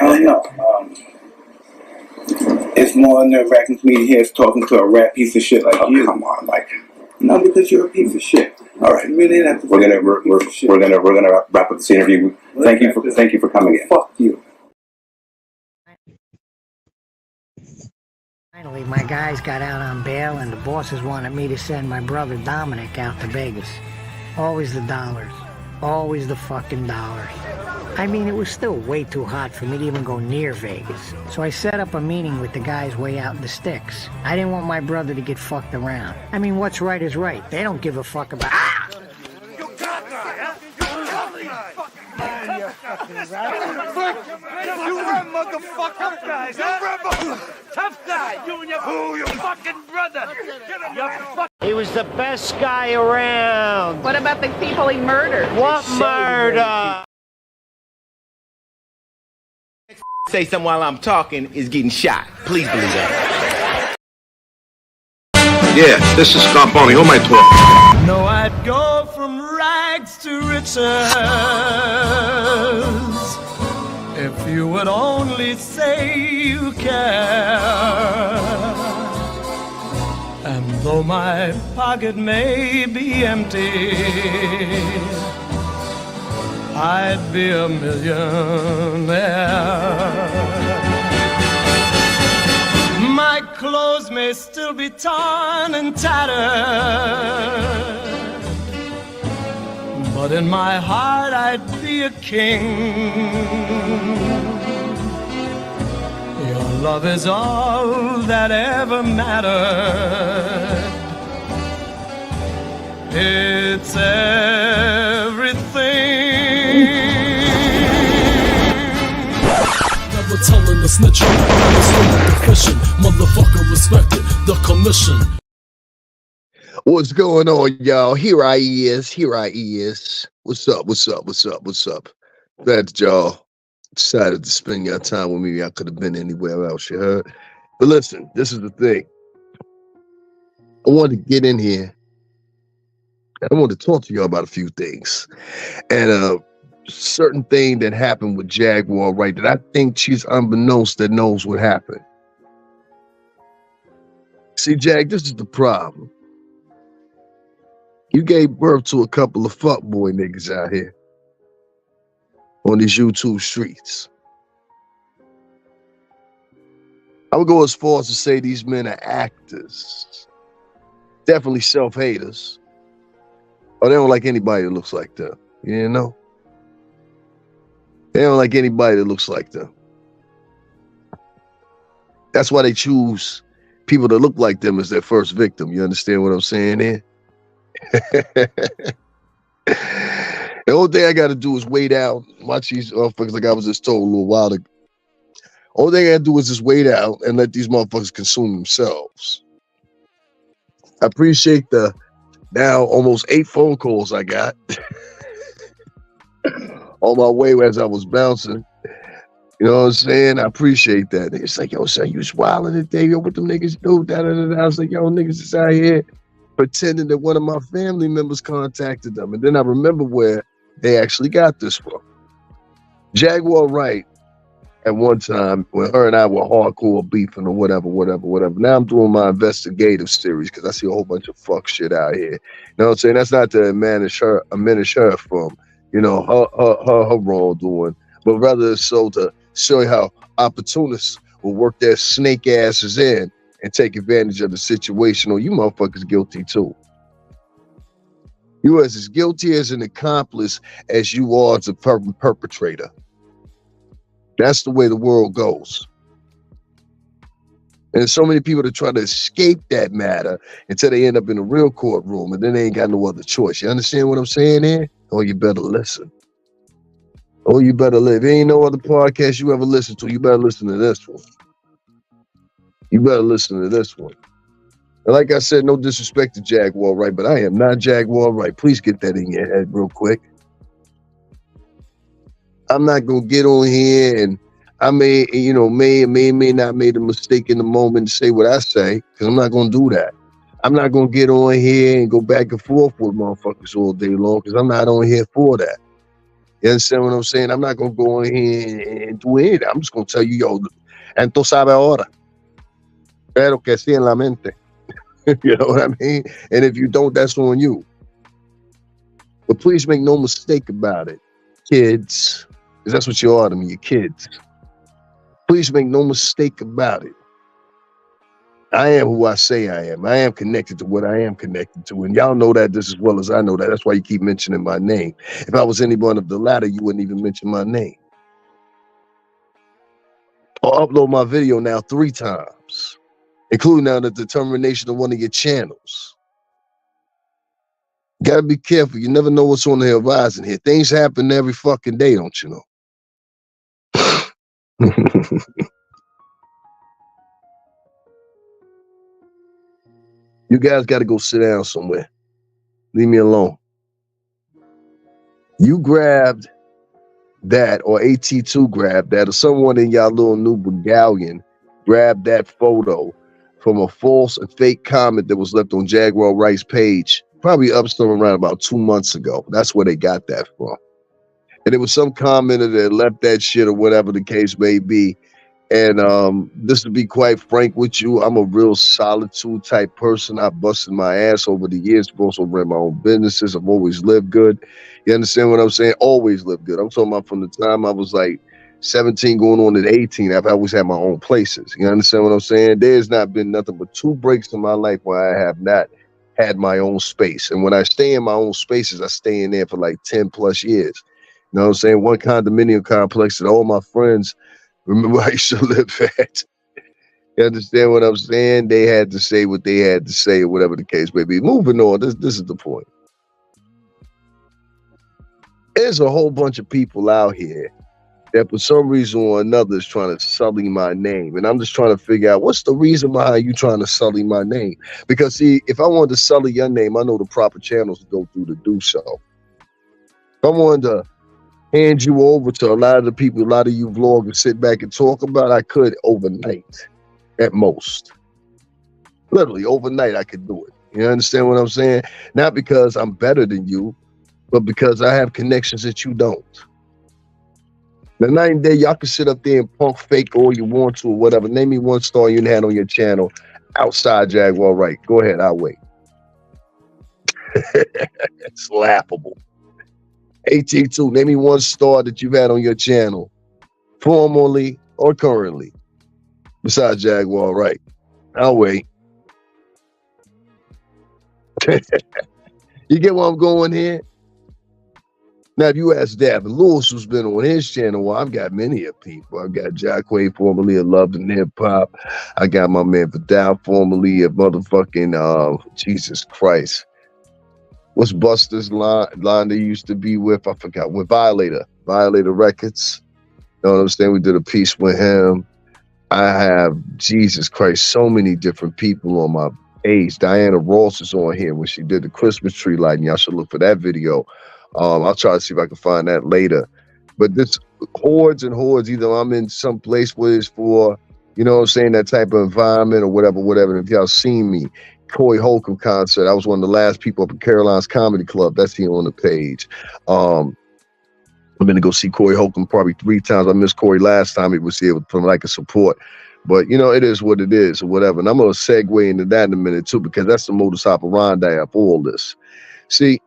don't know. It's more nerve-wracking for me to hear us talking to a rat piece of shit like you. Come on, like, no, because you're a piece of shit. All right, we didn't have to. We're gonna wrap up this interview. Thank you for coming in. Fuck you. Finally, my guys got out on bail, and the bosses wanted me to send my brother Dominic out to Vegas. Always the dollars. Always the fucking dollars. I mean, it was still way too hot for me to even go near Vegas. So I set up a meeting with the guys way out in the sticks. I didn't want my brother to get fucked around. I mean, what's right is right. They don't give a fuck about... Ah! You tough guy, huh? You tough guy. You run, motherfucker. Tough guys, huh? Tough guy. You and your fucking brother. He was the best guy around. What about the people he murdered? What murder? Say something while I'm talking is getting shot. Please believe that. Yeah, this is Scott Boney. Who am I talking? No, I'd go from rags to riches if you would only say you care. And though my pocket may be empty, I'd be a millionaire. My clothes may still be torn and tattered, but in my heart I'd be a king. Your love is all that ever mattered. It's everything. Never telling the snitching, confession. Motherfucker respected the commission. What's going on, y'all? Here I is. What's up? Glad y'all decided to spend your time with me. I could have been anywhere else, you heard? But listen, this is the thing. I want to get in here. I want to talk to y'all about a few things. And a certain thing that happened with Jaguar, right, that I think she's unbeknownst that knows what happened. See, Jag, this is the problem. You gave birth to a couple of fuckboy niggas out here on these YouTube streets. I would go as far as to say these men are actors. Definitely self-haters. Or they don't like anybody that looks like them. You know? They don't like anybody that looks like them. That's why they choose people that look like them as their first victim. You understand what I'm saying here? The only thing I got to do is wait out. Watch these motherfuckers like I was just told a little while ago. Only thing I got to do is just wait out and let these motherfuckers consume themselves. I appreciate the now almost 8 phone calls I got on my way as I was bouncing. You know what I'm saying? I appreciate that. It's like, yo, son, you was wilding today. Yo, what them niggas do? I was like, yo, niggas is out here pretending that one of my family members contacted them. And then I remember where they actually got this from. Jaguar Wright, at one time, when her and I were hardcore beefing or whatever. Now I'm doing my investigative series because I see a whole bunch of fuck shit out here. You know what I'm saying? That's not to diminish her from, you know, her wrongdoing, but rather so to show you how opportunists will work their snake asses in and take advantage of the situation. Or you motherfuckers guilty too. You as guilty as an accomplice as you are as a perpetrator. That's the way the world goes. And so many people that try to escape that matter until they end up in a real courtroom and then they ain't got no other choice. You understand what I'm saying here? Oh, you better listen. Oh, you better live. There ain't no other podcast you ever listen to. You better listen to this one. You better listen to this one. And like I said, no disrespect to Jaguar Wright, but I am not Jaguar Wright. Please get that in your head real quick. I'm not going to get on here and I may not made a mistake in the moment to say what I say, because I'm not going to do that. I'm not going to get on here and go back and forth with motherfuckers all day long, because I'm not on here for that. You understand what I'm saying? I'm not gonna go in here and do it. I'm just gonna tell you, yo, entonces sabe ahora. Pero que sí en la mente. You know what I mean? And if you don't, that's on you. But please make no mistake about it, kids, because that's what you are to me, you kids. Please make no mistake about it. I am who I say I am. I am connected to what I am connected to. And y'all know that just as well as I know that. That's why you keep mentioning my name. If I was any one of the latter, you wouldn't even mention my name. I'll upload my video now 3 times, including now the determination of one of your channels. You gotta be careful. You never know what's on the horizon here. Things happen every fucking day, don't you know? You guys got to go sit down somewhere. Leave me alone. You grabbed that, or AT2 grabbed that, or someone in y'all little new Bulgarian grabbed that photo from a false and fake comment that was left on Jaguar Wright's page, probably up somewhere around about 2 months ago. That's where they got that from. And it was some commenter that left that shit or whatever the case may be. And just to be quite frank with you, I'm a real solitude type person. I've busted my ass over the years. I've also ran my own businesses. I've always lived good. You understand what I'm saying? Always lived good. I'm talking about from the time I was like 17 going on at 18. I've always had my own places. You understand what I'm saying? There's not been nothing but 2 breaks in my life where I have not had my own space. And when I stay in my own spaces, I stay in there for like 10 plus years. You know what I'm saying? One condominium complex that all my friends remember I used to live at. You understand what I'm saying? They had to say what they had to say, or whatever the case may be. Moving on, this is the point. There's a whole bunch of people out here that for some reason or another is trying to sully my name. And I'm just trying to figure out what's the reason behind you trying to sully my name. Because see, if I wanted to sully your name, I know the proper channels to go through to do so. If I wanted to hand you over to a lot of the people, a lot of you vloggers sit back and talk about, I could overnight at most. Literally overnight I could do it. You understand what I'm saying? Not because I'm better than you, but because I have connections that you don't. The night and day, y'all can sit up there and punk fake all you want to or whatever. Name me one star you had on your channel outside Jaguar Wright. Go ahead, I'll wait. It's laughable. AT2, name me one star that you've had on your channel, formerly or currently, besides Jaguar Wright. I'll wait. You get where I'm going here? Now, if you ask Davin Lewis, who's been on his channel, well, I've got many of people. I've got Jaguar, formerly of Love and Hip Hop. I got my man Vidal, formerly of motherfucking, Jesus Christ. What's Buster's line they used to be with? I forgot. With Violator Records. You know what I'm saying? We did a piece with him. I have, Jesus Christ, so many different people on my page. Diana Ross is on here when she did the Christmas tree lighting. Y'all should look for that video. I'll try to see if I can find that later. But this hordes and hordes, either I'm in some place where it's for, you know what I'm saying, that type of environment or whatever. And if y'all seen me, Corey Holcomb concert, I was one of the last people up at Caroline's Comedy Club. That's here on the page. I'm going to go see Corey Holcomb probably 3 times. I missed Corey last time he was here from like a support. But, you know, it is what it is or whatever. And I'm going to segue into that in a minute, too, because that's the modus operandi of all this. See,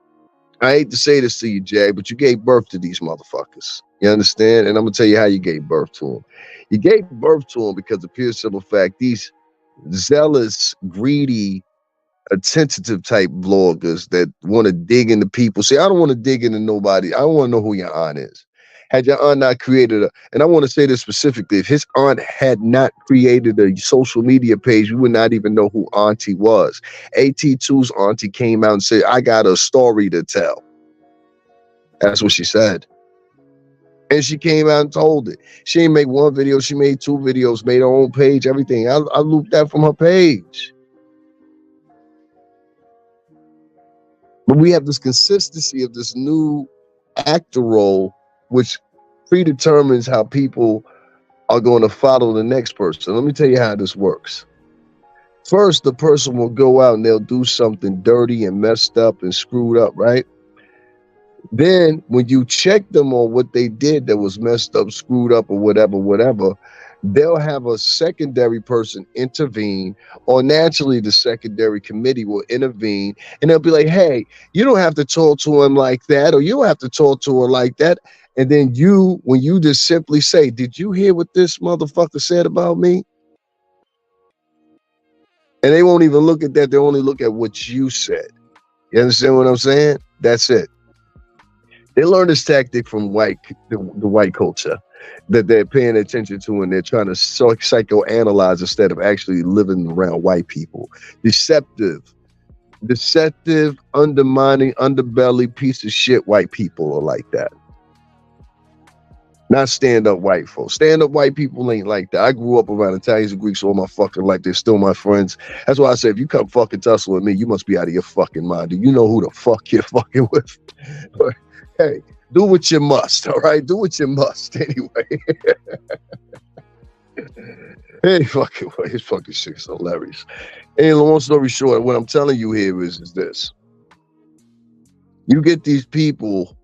I hate to say this to you, Jay, but you gave birth to these motherfuckers. You understand? And I'm going to tell you how you gave birth to them. You gave birth to them because of pure simple fact, these zealous, greedy, attentive type vloggers that want to dig into people. See, I don't want to dig into nobody. I don't want to know who your aunt is. Had your aunt not created and I want to say this specifically, if his aunt had not created a social media page, we would not even know who Auntie was. AT2's auntie came out and said, I got a story to tell. That's what she said. And she came out and told it. She didn't make 1 video. She made 2 videos, made her own page, everything. I looped that from her page. But we have this consistency of this new actor role, which predetermines how people are going to follow the next person. Let me tell you how this works. First, the person will go out and they'll do something dirty and messed up and screwed up, right? Then when you check them on what they did that was messed up, screwed up, or whatever, they'll have a secondary person intervene, or naturally the secondary committee will intervene, and they'll be like, hey, you don't have to talk to him like that, or you don't have to talk to her like that. And then when you just simply say, did you hear what this motherfucker said about me? And they won't even look at that. They only look at what you said. You understand what I'm saying? That's it. They learned this tactic from the white culture that they're paying attention to, and they're trying to psychoanalyze instead of actually living around white people. Deceptive, undermining, underbelly, piece of shit white people are like that. Not stand-up white folks. Stand-up white people ain't like that. I grew up around Italians and Greeks all my fucking life. They're still my friends. That's why I say, if you come fucking tussle with me, you must be out of your fucking mind. Do you know who the fuck you're fucking with? Hey, do what you must, all right? Do what you must, anyway. Hey, fucking way. His fucking shit's hilarious. Hey, long story short, what I'm telling you here is this. You get these people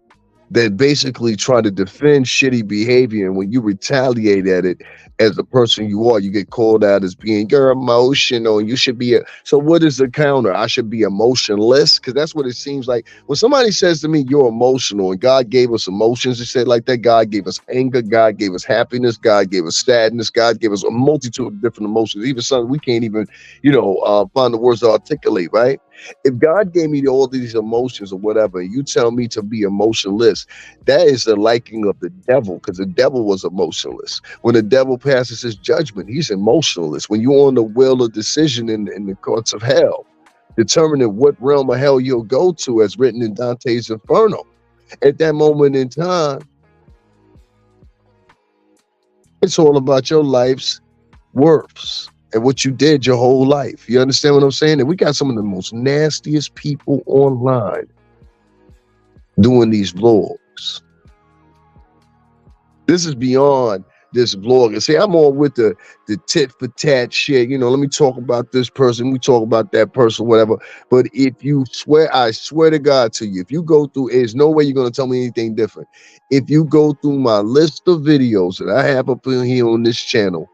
that basically try to defend shitty behavior, and when you retaliate at it as the person you are, you get called out as being, you're emotional, and you should be so what is the counter? I should be emotionless? Because that's what it seems like. When somebody says to me, you're emotional, and God gave us emotions, they said like that, God gave us anger, God gave us happiness, God gave us sadness, God gave us a multitude of different emotions, even something we can't even, find the words to articulate, right? If God gave me all these emotions or whatever, and you tell me to be emotionless, that is the liking of the devil, because the devil was emotionless. When the devil passes his judgment, he's emotionless. When you're on the wheel of decision in the courts of hell, determining what realm of hell you'll go to, as written in Dante's Inferno, at that moment in time, it's all about your life's worths and what you did your whole life. You understand what I'm saying? And we got some of the most nastiest people online doing these vlogs. This is beyond this vlog. And see, I'm all with the tit for tat shit. Let me talk about this person. We talk about that person, whatever. But if you swear, I swear to God to you, if you go through, there's no way you're going to tell me anything different. If you go through my list of videos that I have up in here on this channel,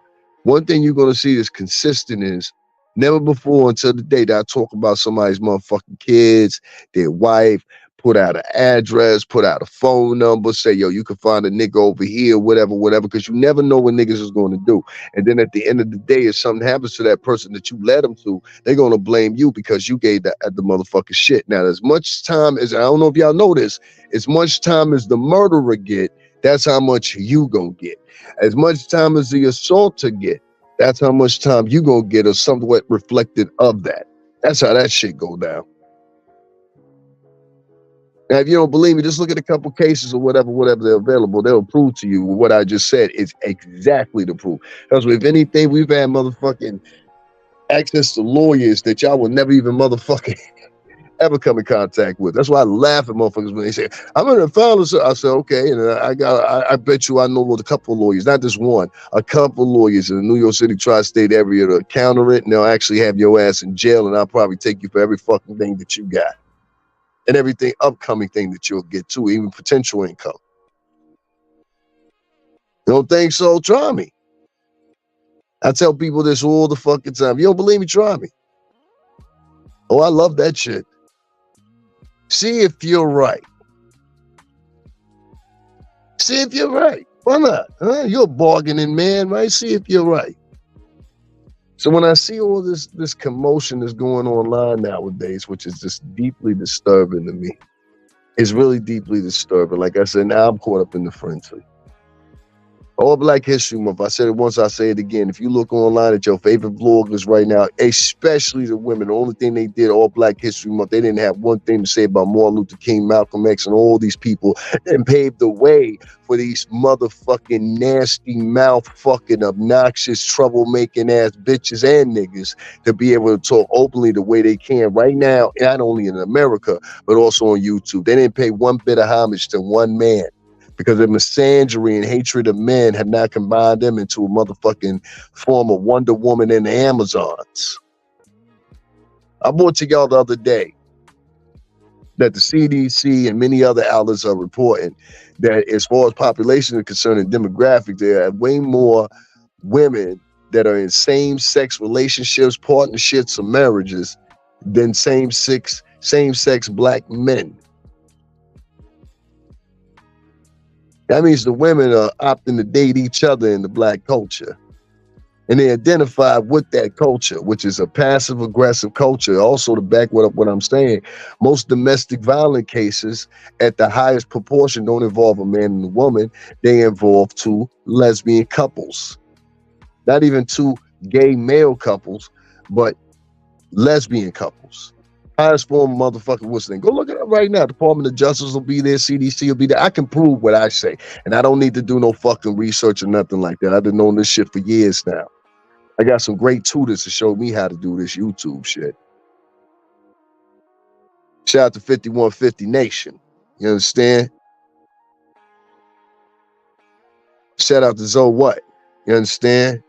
one thing you're going to see that's consistent is never before until the day that I talk about somebody's motherfucking kids, their wife, put out an address, put out a phone number, say, yo, you can find a nigga over here, whatever, because you never know what niggas is going to do. And then at the end of the day, if something happens to that person that you led them to, they're going to blame you because you gave the motherfucking shit. Now, as much time as, I don't know if y'all know this, as much time as the murderer get, that's how much you gonna get. As much time as the assaulter get, that's how much time you gonna get, or somewhat reflected of that. That's how that shit go down. Now, if you don't believe me, just look at a couple cases or whatever they're available. They'll prove to you what I just said is exactly the proof. Because if anything, we've had motherfucking access to lawyers that y'all would never even motherfucking ever come in contact with. That's why I laugh at motherfuckers when they say, I'm in a file. I said, okay, and I bet you I know a couple of lawyers, not just one, a couple of lawyers in the New York City tri-state area to counter it, and they'll actually have your ass in jail, and I'll probably take you for every fucking thing that you got. And everything upcoming thing that you'll get too, even potential income. You don't think so? Try me. I tell people this all the fucking time. If you don't believe me, try me. Oh, I love that shit. See if you're right. See if you're right. Why not? Huh? You're a bargaining man, right? See if you're right. So when I see all this commotion that's going online nowadays, which is just deeply disturbing to me, it's really deeply disturbing. Like I said, now I'm caught up in the frenzy. All Black History Month. I said it once, I say it again. If you look online at your favorite bloggers right now, especially the women, the only thing they did all Black History Month, they didn't have one thing to say about Martin Luther King, Malcolm X, and all these people, and paved the way for these motherfucking nasty mouth fucking obnoxious troublemaking ass bitches and niggas to be able to talk openly the way they can right now, not only in America, but also on YouTube. They didn't pay one bit of homage to one man, because the misandry and hatred of men have now combined them into a motherfucking form of Wonder Woman and the Amazons. I brought to y'all the other day that the CDC and many other outlets are reporting that as far as population is concerned and demographic, there are way more women that are in same-sex relationships, partnerships, or marriages than same-sex black men. That means the women are opting to date each other in the black culture. And they identify with that culture, which is a passive-aggressive culture. Also, to back up what I'm saying, most domestic violence cases at the highest proportion don't involve a man and a woman. They involve two lesbian couples. Not even two gay male couples, but lesbian couples. Highest form of motherfucking what's the name? Go look it up right now. Department of Justice will be there. CDC will be there. I can prove what I say. And I don't need to do no fucking research or nothing like that. I've been knowing this shit for years now. I got some great tutors to show me how to do this YouTube shit. Shout out to 5150 Nation. You understand? Shout out to Zoe What? You understand?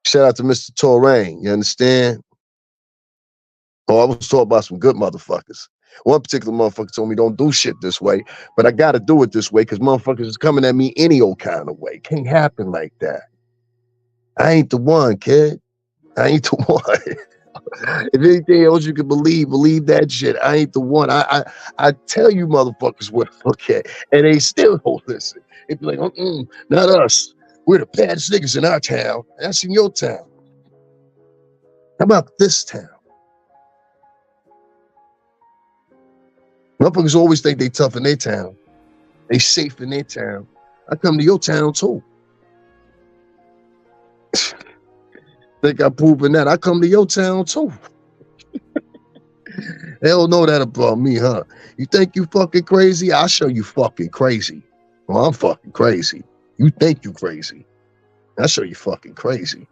Shout out to Mr. Torrain. You understand? Oh, I was talking about some good motherfuckers. One particular motherfucker told me don't do shit this way, but I got to do it this way because motherfuckers is coming at me any old kind of way. Can't happen like that. I ain't the one, kid. I ain't the one. If anything else you can believe that shit. I ain't the one. I tell you motherfuckers what to look at, and they still don't listen. They be like, not us. We're the baddest niggas in our town. That's in your town. How about this town? Motherfuckers always think they tough in their town. They safe in their town. I come to your town too. Think I'm proving that. I come to your town too. They don't know that about me, huh? You think you fucking crazy? I'll show you fucking crazy. Well, I'm fucking crazy. You think you crazy. I'll show you fucking crazy.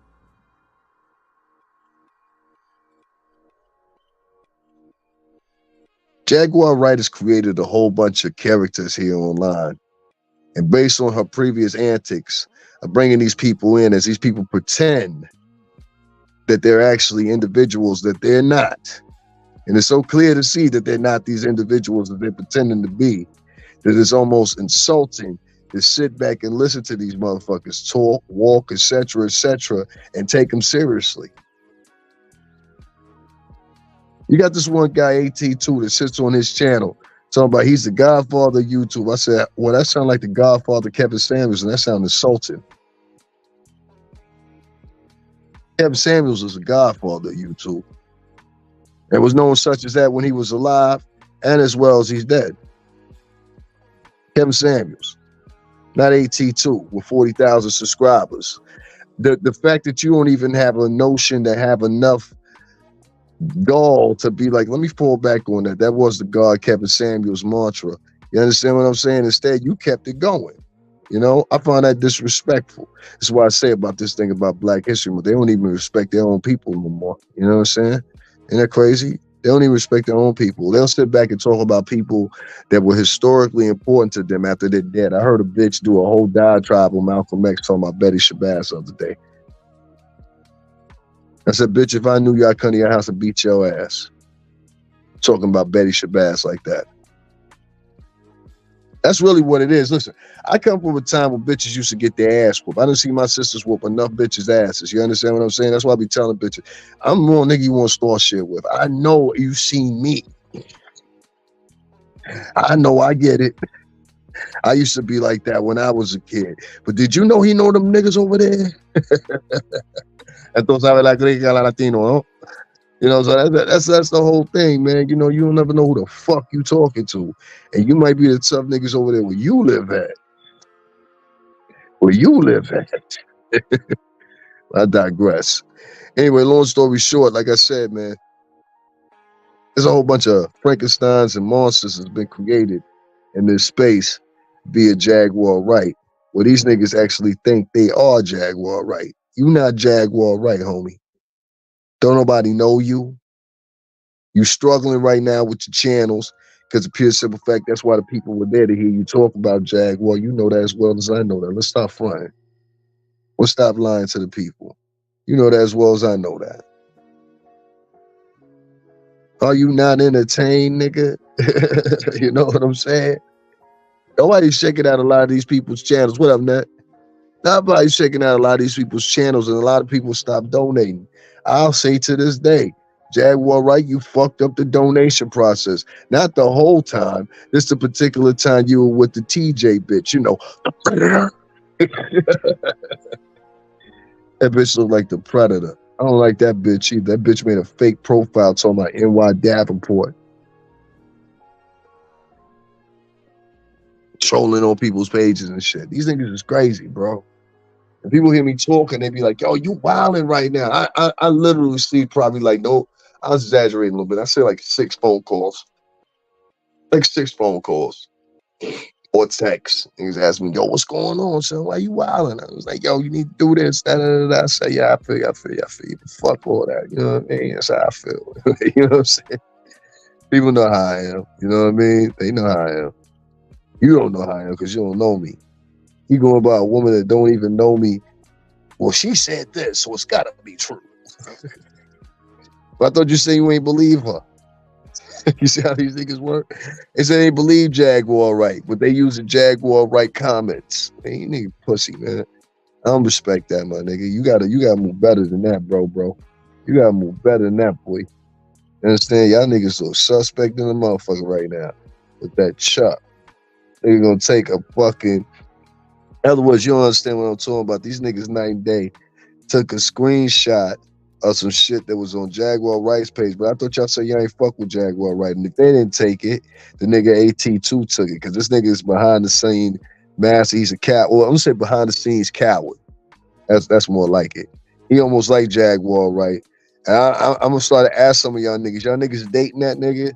Jaguar Wright has created a whole bunch of characters here online. And based on her previous antics of bringing these people in as these people pretend that they're actually individuals that they're not. And it's so clear to see that they're not these individuals that they're pretending to be, that it's almost insulting to sit back and listen to these motherfuckers talk, walk, etc., and take them seriously. You got this one guy, AT2, that sits on his channel talking about he's the godfather of YouTube. I said, well, that sounds like the godfather Kevin Samuels, and that sounds insulting. Kevin Samuels is the godfather of YouTube. And was known such as that when he was alive and as well as he's dead. Kevin Samuels, not AT2 with 40,000 subscribers. The fact that you don't even have a notion to have enough gall to be like, let me fall back on that. That was the God Kevin Samuels mantra. You understand what I'm saying? Instead, you kept it going. You know, I find that disrespectful. That's why I say about this thing about Black History Month. They don't even respect their own people no more. You know what I'm saying? Isn't that crazy? They don't even respect their own people. They'll sit back and talk about people that were historically important to them after they're dead. I heard a bitch do a whole diatribe on Malcolm X talking about Betty Shabazz the other day. I said, bitch, if I knew you, I'd come to your house and beat your ass. Talking about Betty Shabazz like that. That's really what it is. Listen, I come from a time when bitches used to get their ass whooped. I didn't see my sisters whoop enough bitches' asses. You understand what I'm saying? That's why I be telling bitches, I'm more nigga you want to start shit with. I know you seen me. I know I get it. I used to be like that when I was a kid. But did you know he know them niggas over there? Entonces sabe la gringa la latino, no? You know, so that's the whole thing, man. You know, you don't never know who the fuck you talking to. And you might be the tough niggas over there where you live at. Where you live at. I digress. Anyway, long story short, like I said, man, there's a whole bunch of Frankensteins and monsters that's been created in this space via Jaguar Wright, where these niggas actually think they are Jaguar Wright. You not Jaguar Wright, homie. Don't nobody know you. You struggling right now with your channels because of pure simple fact that's why the people were there to hear you talk about Jaguar. You know that as well as I know that. Let's stop fronting. Let's stop lying to the people. You know that as well as I know that. Are you not entertained, nigga? You know what I'm saying? Nobody's checking out a lot of these people's channels. What up, Nat? Nobody's checking out a lot of these people's channels, and a lot of people stop donating. I'll say to this day, Jaguar, Wright, you fucked up the donation process. Not the whole time. This the particular time you were with the TJ bitch, you know. That bitch looked like the Predator. I don't like that bitch either. That bitch made a fake profile talking about NY Davenport. Trolling on people's pages and shit. These niggas is crazy, bro. And people hear me talking, they be like, yo, you wilding right now. I literally see probably like, no, I was exaggerating a little bit. I say like 6 phone calls. Like 6 phone calls. Or text. Niggas ask me, yo, what's going on, son? Why you wilding? I was like, yo, you need to do this. Da, da, da, da. I say, yeah, I feel you. Fuck all that. You know what I mean? That's how I feel. You know what I'm saying? People know how I am. You know what I mean? They know how I am. You don't know how I am because you don't know me. You going about a woman that don't even know me. Well, she said this, so it's got to be true. But I thought you said you ain't believe her. You see how these niggas work? They say they believe Jaguar Wright, but they use the Jaguar Wright comments. Man, you nigga pussy, man. I don't respect that, my nigga. You gotta move better than that, bro. You gotta move better than that, boy. You understand? Y'all niggas so suspect in the motherfucker right now with that chuck. They're gonna take a fucking. In other words, you don't understand what I'm talking about. These niggas night and day took a screenshot of some shit that was on Jaguar Wright's page, but I thought y'all said y'all ain't fuck with Jaguar Wright. And if they didn't take it, the nigga AT2 took it. Because this nigga is behind the scene master. He's a cat. Well, I'm gonna say behind the scenes coward. That's more like it. He almost like Jaguar Wright. And I'm gonna start to ask some of y'all niggas. Y'all niggas dating that nigga?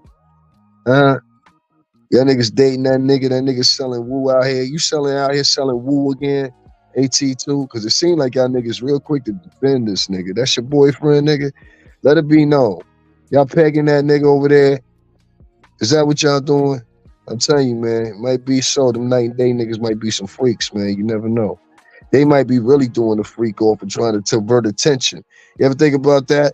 Y'all niggas dating that nigga? That nigga selling woo out here. You out here selling woo again? AT2, because it seemed like y'all niggas real quick to defend this nigga. That's your boyfriend, nigga. Let it be known. Y'all pegging that nigga over there. Is that what y'all doing? I'm telling you, man, it might be so. Them night and day niggas might be some freaks, man. You never know. They might be really doing the freak off and trying to divert attention. You ever think about that?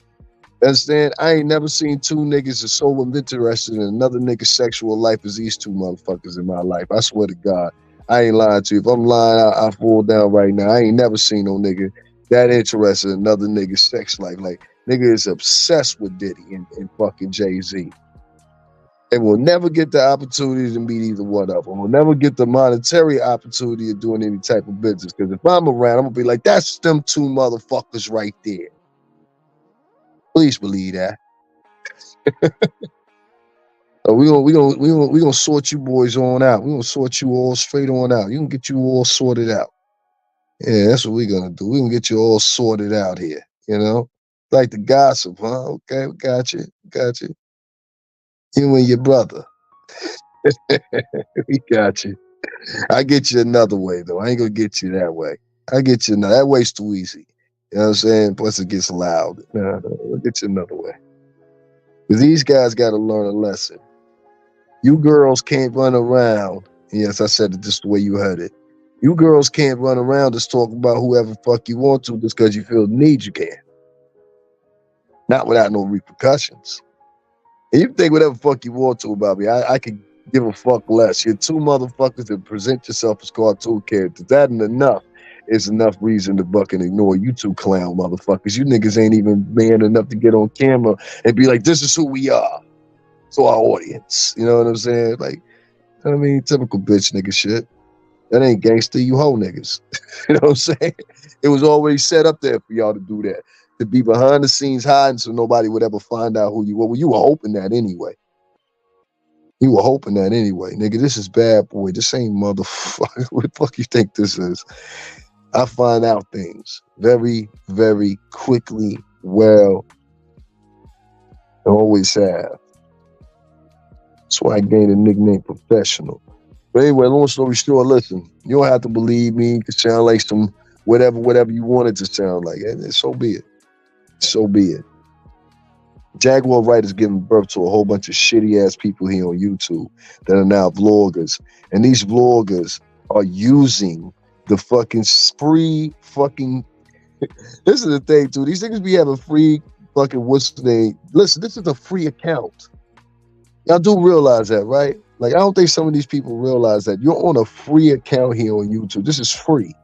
Understand? I ain't never seen 2 niggas as so interested in another nigga's sexual life as these 2 motherfuckers in my life. I swear to God. I ain't lying to you. If I'm lying, I fall down right now. I ain't never seen no nigga that interested in another nigga's sex life. Like, nigga is obsessed with Diddy and fucking Jay-Z. And will never get the opportunity to meet either one of them. Will never get the monetary opportunity of doing any type of business. Because if I'm around, I'm gonna be like, that's them 2 motherfuckers right there. Please believe that. We gonna sort you boys on out. We gonna sort you all straight on out. You can get you all sorted out. Yeah, that's what we gonna do. We gonna get you all sorted out here. You know, like the gossip, huh? Okay, we got you. You and your brother. We got you. I get you another way though. I ain't gonna get you that way. I get you another. That way's too easy. You know what I'm saying? Plus it gets loud. No, I'll get you another way. Because these guys got to learn a lesson. You girls can't run around. Yes, I said it just the way you heard it. You girls can't run around just talking about whoever fuck you want to just because you feel the need you can. Not without no repercussions. And you think whatever fuck you want to about me, I could give a fuck less. You're 2 motherfuckers that present yourself as cartoon characters. That ain't enough. Is enough reason to buck and ignore you 2 clown motherfuckers. You niggas ain't even man enough to get on camera and be like, this is who we are. To our audience. You know what I'm saying? Like, I mean, typical bitch nigga shit. That ain't gangster, you hoe niggas. You know what I'm saying? It was always set up there for y'all to do that. To be behind the scenes hiding so nobody would ever find out who you were. Well, you were hoping that anyway. Nigga, this is bad boy. This ain't motherfucker. What the fuck you think this is? I find out things very, very quickly, well, I always have. That's why I gained a nickname professional. But anyway, long story short, listen, you don't have to believe me. It can sound like some whatever you want it to sound like. And so be it. So be it. Jaguar Wright is giving birth to a whole bunch of shitty ass people here on YouTube that are now vloggers. And these vloggers are using the fucking spree fucking This is the thing, too. These niggas be having free fucking what's the name? Listen, this is a free account. Y'all do realize that, right? Like, I don't think some of these people realize that you're on a free account here on YouTube. This is free.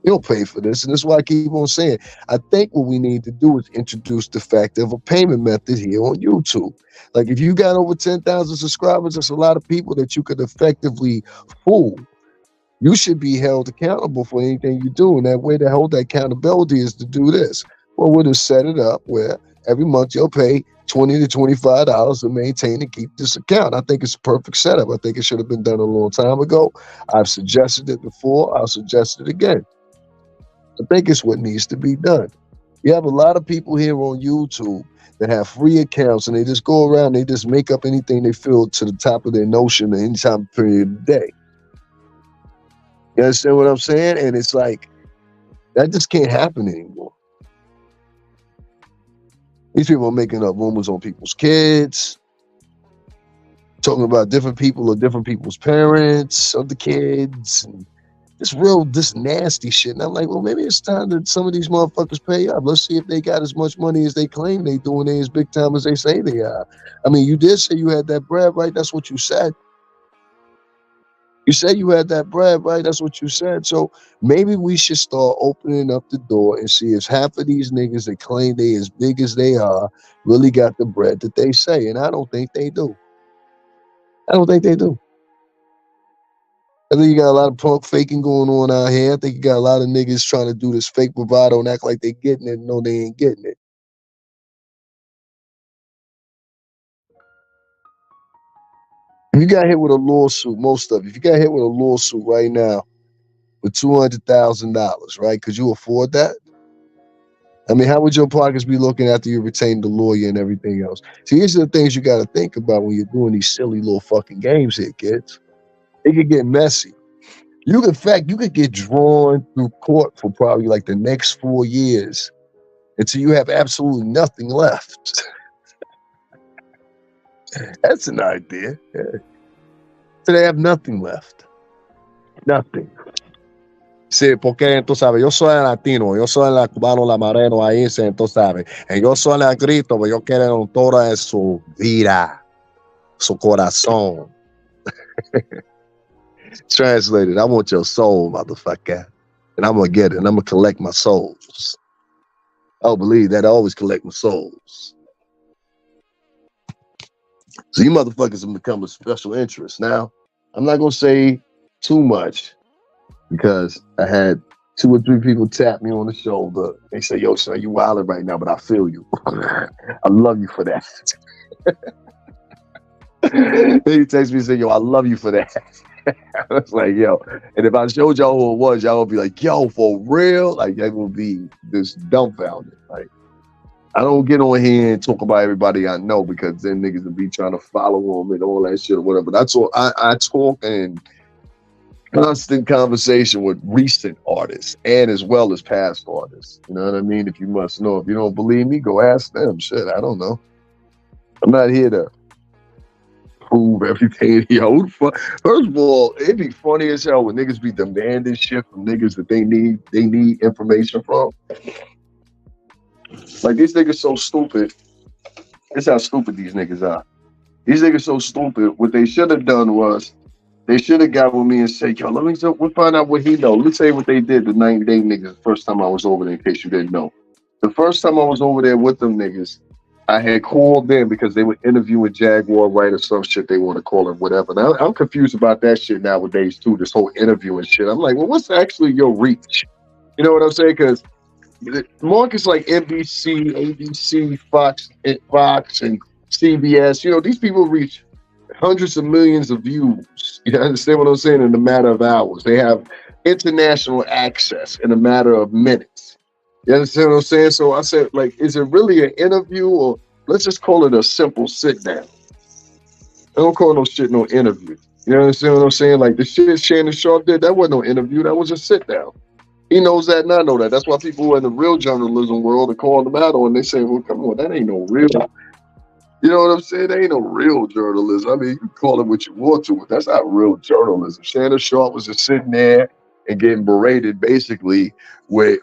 You don't pay for this. And that's why I keep on saying, I think what we need to do is introduce the fact of a payment method here on YouTube. Like, if you got over 10,000 subscribers, that's a lot of people that you could effectively fool. You should be held accountable for anything you do. And that way to hold that accountability is to do this. Well, we'll just set it up where every month you'll pay $20 to $25 to maintain and keep this account. I think it's a perfect setup. I think it should have been done a long time ago. I've suggested it before. I'll suggest it again. I think it's what needs to be done. You have a lot of people here on YouTube that have free accounts and they just go around, they just make up anything they feel to the top of their notion at any time period of the day. You understand what I'm saying? And it's like, that just can't happen anymore. These people are making up rumors on people's kids, talking about different people or different people's parents of the kids, and this nasty shit. And I'm like, well, maybe it's time that some of these motherfuckers pay up. Let's see if they got as much money as they claim they do and they as big time as they say they are. I mean, you did say you had that bread, right? That's what you said. You said you had that bread, right? That's what you said. So maybe we should start opening up the door and see if half of these niggas that claim they as big as they are really got the bread that they say. And I don't think they do. I don't think they do. I think you got a lot of punk faking going on out here. I think you got a lot of niggas trying to do this fake bravado and act like they getting it. No, they ain't getting it. If you got hit with a lawsuit, most of it, if you got hit with a lawsuit right now with $200,000, right? Could you afford that? I mean, how would your pockets be looking after you retained the lawyer and everything else? See, these are the things you got to think about when you're doing these silly little fucking games here, kids. It could get messy. You could get drawn through court for probably like the next 4 years until you have absolutely nothing left. That's an idea. Yeah. So they have nothing left. Nothing. Sí, porque tú sabes, yo soy latino, yo soy la cubano, la mareno, ahí, tú sabes. Y yo soy la grito, pero yo quiero toda su vida, su corazón. Translated, I want your soul, motherfucker. And I'm going to get it, and I'm going to collect my souls. I don't believe that. I always collect my souls. So you motherfuckers have become a special interest. Now, I'm not going to say too much because I had 2 or 3 people tap me on the shoulder. They say, yo, son, you wilding right now, but I feel you. I love you for that. He texts me and say, yo, I love you for that. I was like, yo, and if I showed y'all who it was, y'all would be like, yo, for real? Like, that would be just dumbfounded. Like, I don't get on here and talk about everybody I know because then niggas will be trying to follow them and all that shit or whatever. That's all. I talk in constant conversation with recent artists and as well as past artists. You know what I mean? If you must know. If you don't believe me, go ask them. Shit, I don't know. I'm not here to prove everything. Yo, first of all, it'd be funny as hell when niggas be demanding shit from niggas that they need information from. Like, these niggas so stupid. This how stupid these niggas are. These niggas so stupid. What they should have done was they should have got with me and said, yo, we'll find out what he know. Let's say what they did the 90-day niggas the first time I was over there, in case you didn't know. The first time I was over there with them niggas, I had called them because they were interviewing Jaguar, Wright, or some shit they want to call him, whatever. Now, I'm confused about that shit nowadays, too, this whole interviewing shit. I'm like, well, what's actually your reach? You know what I'm saying? Because markets like NBC, ABC, Fox, and CBS, you know, these people reach hundreds of millions of views. You understand what I'm saying? In a matter of hours. They have international access in a matter of minutes. You understand what I'm saying? So I said, like, is it really an interview or let's just call it a simple sit down? I don't call no shit no interview. You understand what I'm saying? Like the shit Shannon Sharp did, that wasn't no interview. That was a sit down. He knows that and I know that. That's why people who are in the real journalism world are calling him out on. They say, well, come on, that ain't no real. You know what I'm saying? That ain't no real journalism. I mean, you can call it what you want to, but that's not real journalism. Shannon Sharp was just sitting there and getting berated basically with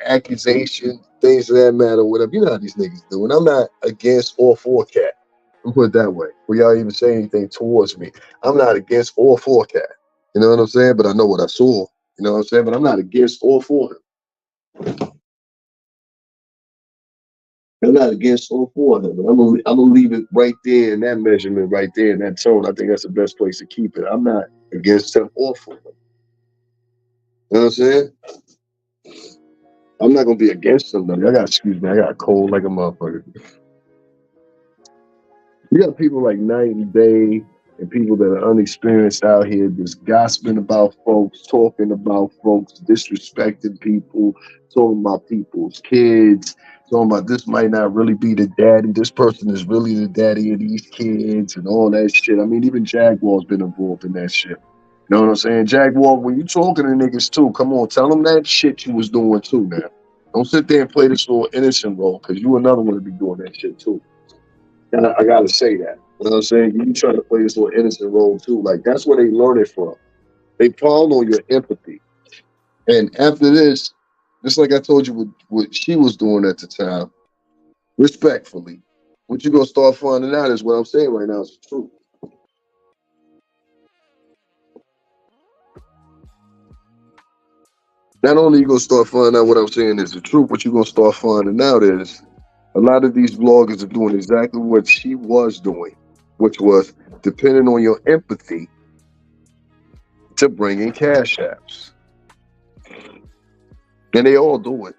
accusations, things of that matter, whatever. You know how these niggas do. And I'm not against or for Cat. I'm put it that way. Will y'all even say anything towards me? I'm not against or for Cat. You know what I'm saying? But I know what I saw. You know what I'm saying? But I'm not against or for him. I'm not against or for him. But I'm gonna leave it right there in that measurement, right there in that tone. I think that's the best place to keep it. I'm not against him or for him. You know what I'm saying? I'm not gonna be against him though. Excuse me, I got a cold like a motherfucker. You got people like 90 Day and people that are unexperienced out here just gossiping about folks, talking about folks, disrespecting people, talking about people's kids, talking about this might not really be the daddy. This person is really the daddy of these kids and all that shit. I mean, even Jaguar's been involved in that shit. You know what I'm saying? Jaguar, when you talking to niggas too, come on, tell them that shit you was doing too, man. Don't sit there and play this little innocent role, because you another one to be doing that shit too. And I gotta say that. You know what I'm saying? You trying to play this little innocent role too. Like, that's where they learn it from. They fall on your empathy. And after this, just like I told you what she was doing at the time, respectfully, what you gonna start finding out is what I'm saying right now is the truth. Not only you gonna start finding out what I'm saying is the truth, what you gonna start finding out is a lot of these bloggers are doing exactly what she was doing, which was depending on your empathy to bring in cash apps. And they all do it.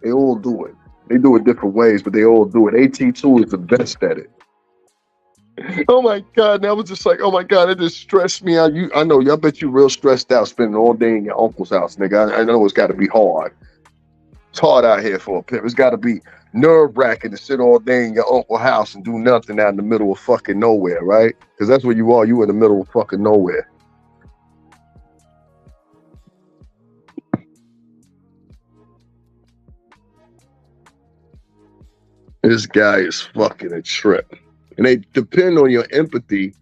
They all do it. They do it different ways, but they all do it. AT2 is the best at it. Oh my God. And I was just like, oh my God, it just stressed me out. I know, y'all bet you real stressed out spending all day in your uncle's house, nigga. I know it's got to be hard. It's hard out here for a pimp. It's got to be nerve-wracking to sit all day in your uncle's house and do nothing out in the middle of fucking nowhere, right? Because that's where you are. You in the middle of fucking nowhere. This guy is fucking a trip. And they depend on your empathy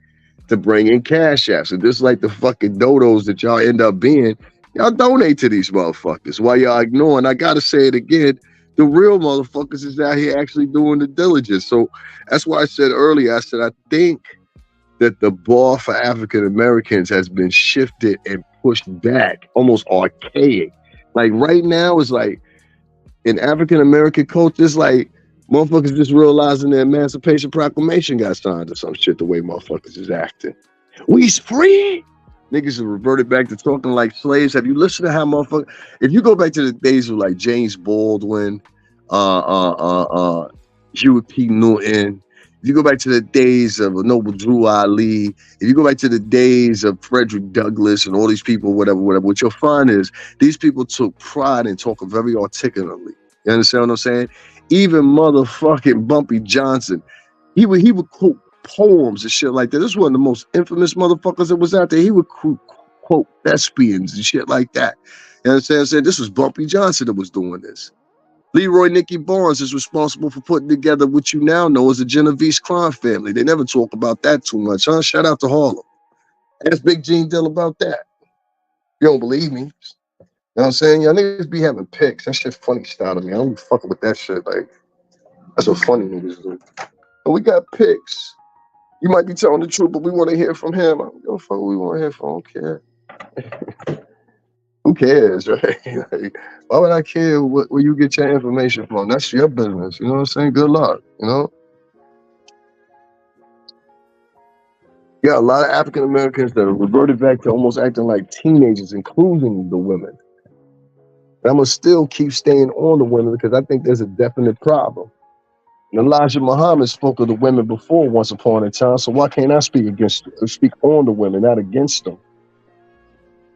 to bring in cash apps. And just like the fucking dodos that y'all end up being, y'all donate to these motherfuckers while y'all ignoring. I gotta say it again, the real motherfuckers is out here actually doing the diligence. So that's why I said earlier, I said, I think that the bar for African Americans has been shifted and pushed back, almost archaic. Like right now, it's like in African American culture, it's like motherfuckers just realizing the Emancipation Proclamation got signed or some shit, the way motherfuckers is acting. We's free. Niggas have reverted back to talking like slaves. Have you listened to how motherfuckers, if you go back to the days of like James Baldwin, Huey P. Newton, if you go back to the days of Noble Drew Ali, if you go back to the days of Frederick Douglass and all these people, whatever, what you'll find is these people took pride in talking very articulately. You understand what I'm saying? Even motherfucking Bumpy Johnson, he would quote poems and shit like that. This is one of the most infamous motherfuckers that was out there. He would quote thespians and shit like that. You understand what I'm saying? This was Bumpy Johnson that was doing this. Leroy Nicky Barnes is responsible for putting together what you now know as the Genovese crime family. They never talk about that too much, huh? Shout out to Harlem. Ask Big Gene Dill about that. You don't believe me? You know what I'm saying? Y'all niggas be having pics. That shit funny style to me. I don't be fucking with that shit. Like, that's what funny niggas do. But we got pics. You might be telling the truth, but we want to hear from him. I don't fuck what we want to hear from. I don't care. Who cares, right? Like, why would I care where you get your information from? That's your business. You know what I'm saying? Good luck, you know? You got a lot of African Americans that have reverted back to almost acting like teenagers, including the women. And I'm going to still keep staying on the women because I think there's a definite problem. And Elijah Muhammad spoke of the women before once upon a time, so why can't I speak on the women, not against them?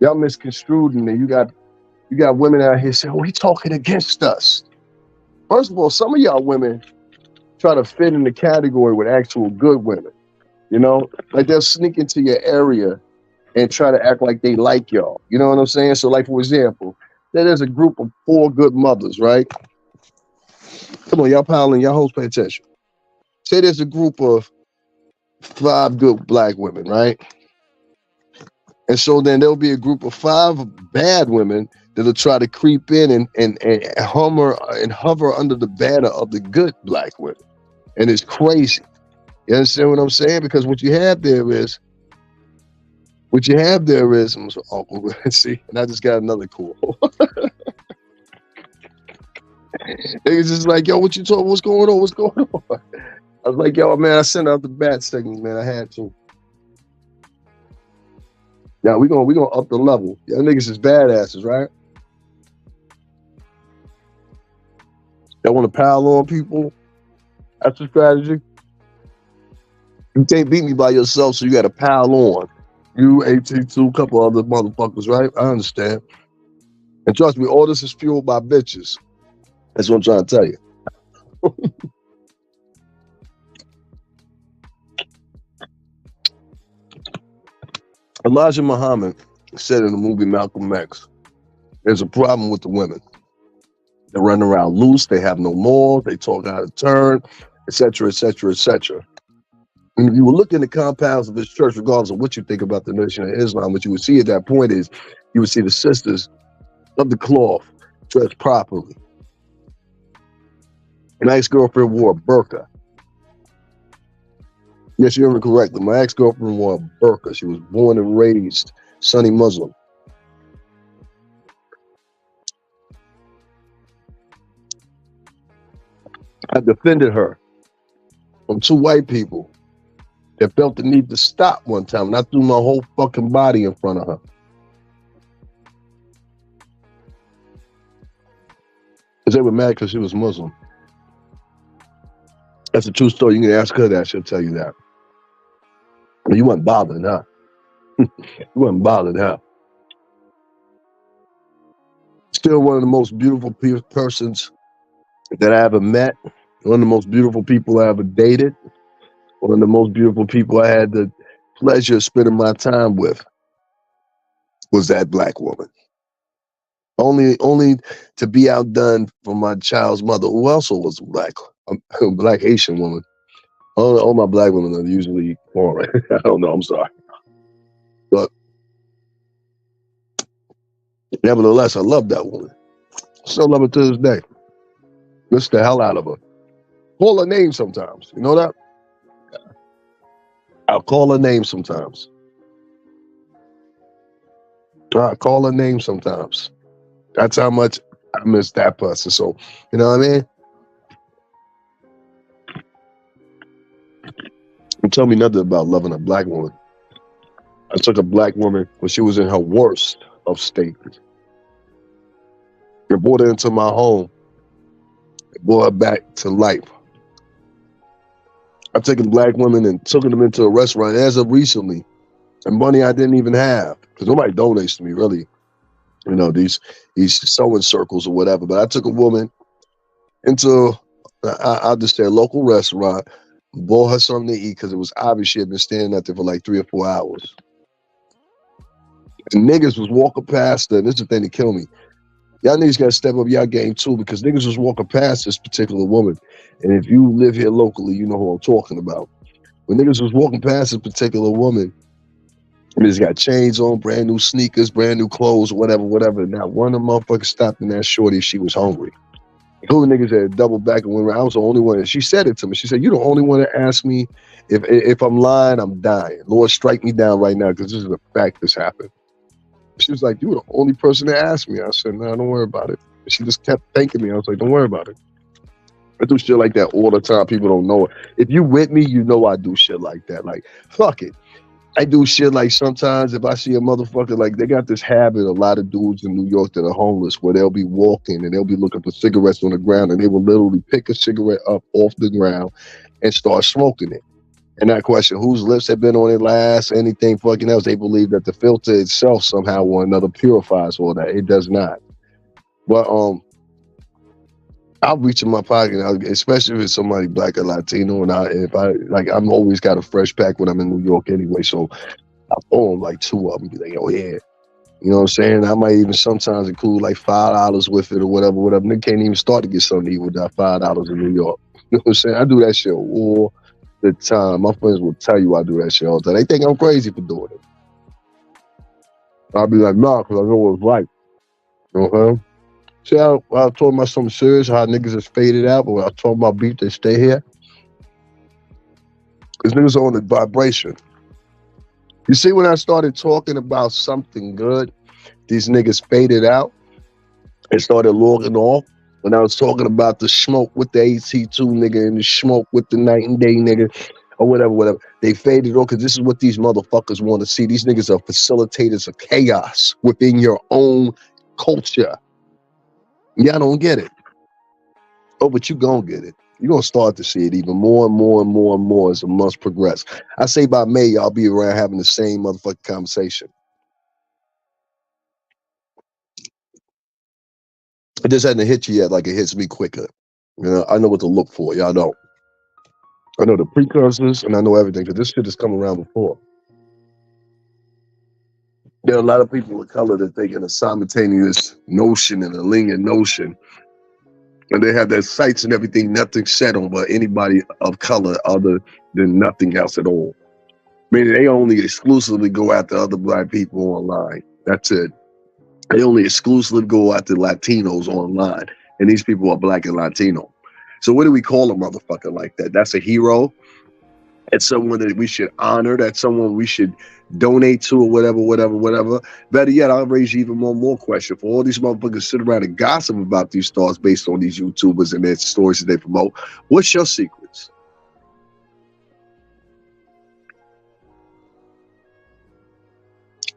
Y'all misconstrued, and then you got women out here saying, oh, he talking against us. First of all, some of y'all women try to fit in the category with actual good women. You know, like they'll sneak into your area and try to act like they like y'all. You know what I'm saying? So like, for example, there's a group of 4 good mothers, right? Come on, y'all piling, y'all hoes pay attention. Say there's a group of 5 good black women, right? And so then there'll be a group of 5 bad women that'll try to creep in and hover under the banner of the good black women. And it's crazy. You understand what I'm saying? Because what you have there is, see, and I just got another call. Niggas just like, yo, what you talking? What's going on? What's going on? I was like, yo, man, I sent out the bat segment, man. I had to. Now we gonna up the level. Y'all niggas is badasses, right? Y'all want to pile on people? That's the strategy. You can't beat me by yourself, so you got to pile on. You, AT2, couple other motherfuckers, right? I understand. And trust me, all this is fueled by bitches. That's what I'm trying to tell you. Elijah Muhammad said in the movie Malcolm X, there's a problem with the women. They run around loose, they have no morals, they talk out of turn, etc., etc., etc. And if you were looking at the compounds of this church, regardless of what you think about the Nation of Islam, what you would see at that point is you would see the sisters of the cloth dressed properly. An ex-girlfriend wore a burqa. Yes, you heard me correctly. My ex-girlfriend wore a burqa. She was born and raised Sunni Muslim. I defended her from 2 white people that felt the need to stop one time, and I threw my whole fucking body in front of her. Because they were mad because she was Muslim. That's a true story. You can ask her that. She'll tell you that. But you weren't bothering her. You weren't bothering her. Still one of the most beautiful persons that I ever met. One of the most beautiful people I ever dated. One of the most beautiful people I had the pleasure of spending my time with was that black woman. Only to be outdone from my child's mother, who also was black, a black Haitian woman. All my black women are usually foreign. I don't know, I'm sorry. But nevertheless, I love that woman. Still love her to this day. Miss the hell out of her. Call her name sometimes. You know that? I'll call her name sometimes. I call her name sometimes. That's how much I miss that person. So, you know what I mean? Don't tell me nothing about loving a black woman. I took a black woman when she was in her worst of state. I brought her into my home. I brought her back to life. I've taken black women and took them into a restaurant as of recently, and money I didn't even have because nobody donates to me really. You know, these sewing circles or whatever. But I took a woman into, I'll just say, a local restaurant, bought her something to eat because it was obvious she had been standing out there for like 3 or 4 hours. And niggas was walking past her, and this is the thing that killed me. Y'all niggas gotta step up y'all game too, because niggas was walking past this particular woman. And if you live here locally, you know who I'm talking about. When niggas was walking past this particular woman, niggas got chains on, brand new sneakers, brand new clothes, whatever. Now one of the motherfuckers stopped in that shorty, she was hungry. Two niggas had doubled back and went around. I was the only one. And she said it to me. She said, "You the only one that asked me if I'm lying, I'm dying. Lord, strike me down right now because this is a fact that's happened." She was like, "You were the only person that asked me." I said, "No, don't worry about it." She just kept thanking me. I was like, "Don't worry about it." I do shit like that all the time. People don't know it. If you with me, you know I do shit like that. Like, fuck it. I do shit like sometimes if I see a motherfucker, like they got this habit, a lot of dudes in New York that are homeless, where they'll be walking and they'll be looking for cigarettes on the ground, and they will literally pick a cigarette up off the ground and start smoking it. And that question, whose lips have been on it last, anything fucking else, they believe that the filter itself somehow or another purifies all that. It does not. But I'll reach in my pocket, especially if it's somebody black or Latino, and I'm always got a fresh pack when I'm in New York anyway, so I'll throw them like 2 of them, be like, "Oh yeah," you know what I'm saying? I might even sometimes include like $5 with it or whatever. They can't even start to get something to eat with that $5 in New York. You know what I'm saying? I do that shit all the time. My friends will tell you I do that shit all the time. They think I'm crazy for doing it. I'll be like, nah, because I know what's right. Okay. See how I talking about something serious, how niggas is faded out, but when I talk about beat, they stay here. Because niggas are on the vibration. You see, when I started talking about something good, these niggas faded out and started logging off. When I was talking about the smoke with the AT2 nigga and the smoke with the night and day nigga or whatever, they faded off because this is what these motherfuckers want to see. These niggas are facilitators of chaos within your own culture. Y'all don't get it. Oh, but you gonna get it. You're gonna start to see it even more and more and more and more as the months progress. I say by May, y'all be around having the same motherfucking conversation. It just hasn't hit you yet like it hits me quicker. You know, I know what to look for. Y'all don't. I know the precursors and I know everything because this shit has come around before. There are a lot of people of color that think in a simultaneous notion and a linear notion. And they have their sights and everything, nothing set on but anybody of color other than nothing else at all. Meaning they only exclusively go after other black people online. That's it. They only exclusively go after Latinos online. And these people are black and Latino. So what do we call a motherfucker like that? That's a hero. That's someone that we should honor. That's someone we should donate to or whatever. Better yet, I'll raise you even more question. For all these motherfuckers sit around and gossip about these stars based on these YouTubers and their stories that they promote. What's your secrets?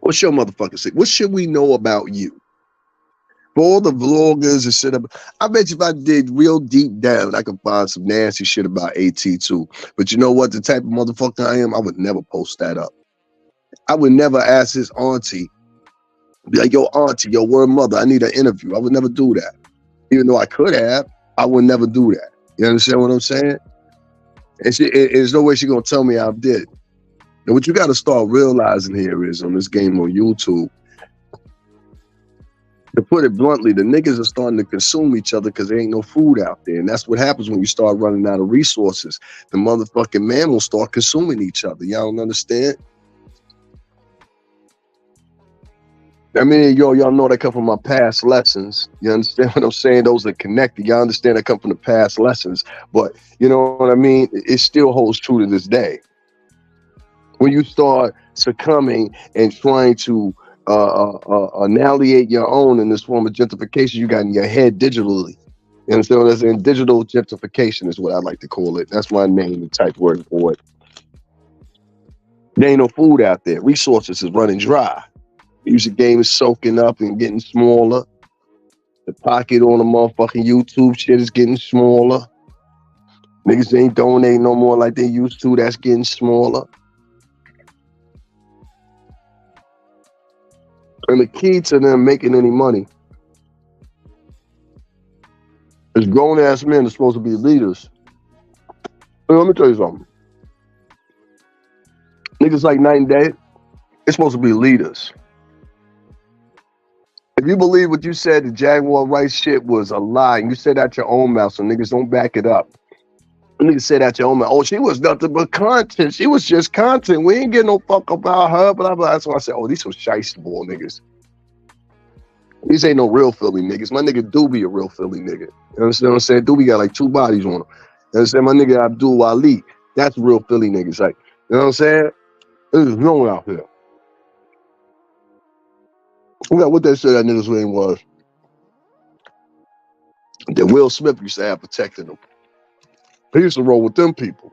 What's your motherfucking secret? What should we know about you? For all the vloggers that sit up, I bet you if I dig real deep down, I could find some nasty shit about AT2. But you know what? The type of motherfucker I am, I would never post that up. I would never ask his auntie, be like, yo, auntie, yo, word mother, I need an interview. I would never do that. Even though I could have, I would never do that. You understand what I'm saying? And there's no way she's going to tell me I did. And what you got to start realizing here is on this game on YouTube, to put it bluntly, the niggas are starting to consume each other because there ain't no food out there. And that's what happens when you start running out of resources. The motherfucking man will start consuming each other. Y'all don't understand? I mean, y'all know that come from my past lessons. You understand what I'm saying? Those are connected. Y'all understand that come from the past lessons. But you know what I mean? It still holds true to this day. When you start succumbing and trying to annihilate your own in this form of gentrification you got in your head digitally. You understand what I'm saying? Digital gentrification is what I like to call it. That's my name, the type word for it. There ain't no food out there. Resources is running dry. Music game is soaking up and getting smaller. The pocket on the motherfucking YouTube shit is getting smaller. Niggas ain't donating no more like they used to. That's getting smaller. And the key to them making any money is grown-ass men are supposed to be leaders. But let me tell you something. Niggas like Night and Day, they're supposed to be leaders. If you believe what you said, the Jaguar Wright shit was a lie, and you said that your own mouth, so niggas don't back it up. Niggas said that your own mouth. Oh, she was nothing but content. She was just content. We ain't getting no fuck about her, blah, blah. That's why I said, oh, these some shiesty ball niggas. These ain't no real Philly niggas. My nigga Doobie a real Philly nigga. You understand what I'm saying? Doobie got like 2 bodies on him. You understand? My nigga Abdul Wali, that's real Philly niggas. Like, you know what I'm saying? There's no one out here. What they said that nigga's name was. That Will Smith used to have protecting them. He used to roll with them people.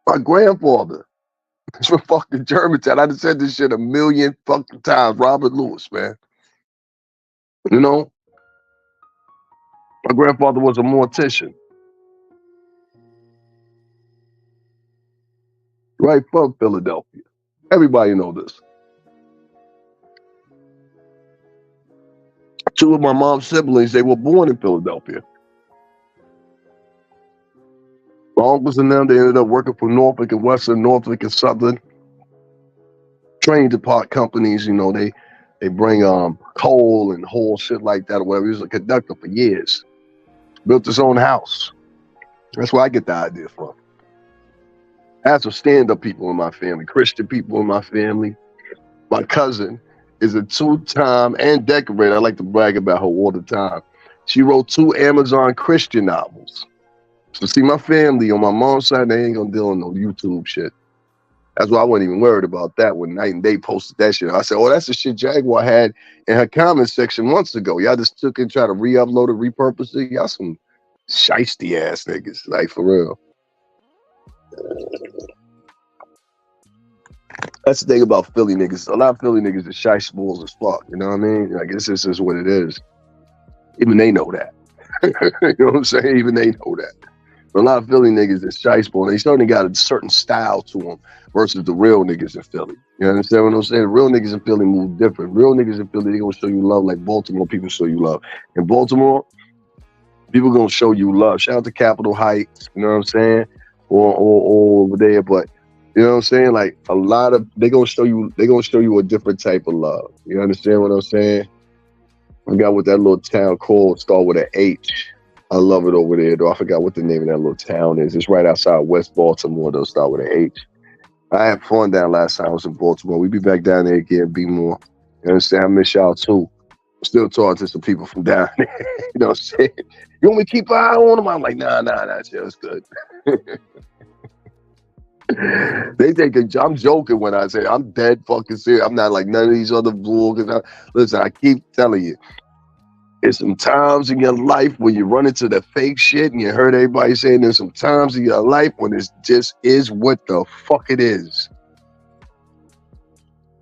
My grandfather is from fucking Germantown. I just said this shit a million fucking times. Robert Lewis, man. You know? My grandfather was a mortician. Right from Philadelphia. Everybody know this. 2 of my mom's siblings, they were born in Philadelphia. My uncles and them, they ended up working for Norfolk and Western, Norfolk and Southern. Train depart companies, you know, they bring coal and whole shit like that or whatever. He was a conductor for years. Built his own house. That's where I get the idea from. I have some stand-up people in my family, Christian people in my family. My cousin is a two-time and decorator. I like to brag about her all the time. She wrote 2 Amazon Christian novels. So see, my family on my mom's side, they ain't gonna deal with no YouTube shit. That's why I wasn't even worried about that when Night and Day posted that shit. I said, oh, that's the shit Jaguar had in her comment section months ago. Y'all just took and tried to re-upload it, repurpose it. Y'all some shiesty ass niggas, like for real. That's the thing about Philly niggas. A lot of Philly niggas are shy balls as fuck. You know what I mean? I guess this is what it is. Even they know that. You know what I'm saying? Even they know that. But a lot of Philly niggas is shy ball. They certainly got a certain style to them versus the real niggas in Philly. You understand what I'm saying? Real niggas in Philly move different. Real niggas in Philly, they gonna show you love like Baltimore people show you love. In Baltimore, people gonna show you love. Shout out to Capitol Heights, you know what I'm saying? Or over there, but you know what I'm saying? Like a lot of they gonna show you a different type of love. You understand what I'm saying? I forgot what that little town called, start with an H. I love it over there, though. I forgot what the name of that little town is. It's right outside West Baltimore, though, start with an H. I had fun down last time I was in Baltimore. We'll be back down there again, be more. You understand? I miss y'all, too. I'm still talking to some people from down there. You know what I'm saying? You want me to keep an eye on them? I'm like, nah, shit, it's good. They think I'm joking when I say I'm dead fucking serious. I'm not like none of these other vloggers. Listen, I keep telling you, there's some times in your life when you run into the fake shit and you heard everybody saying there's some times in your life when it just is what the fuck it is.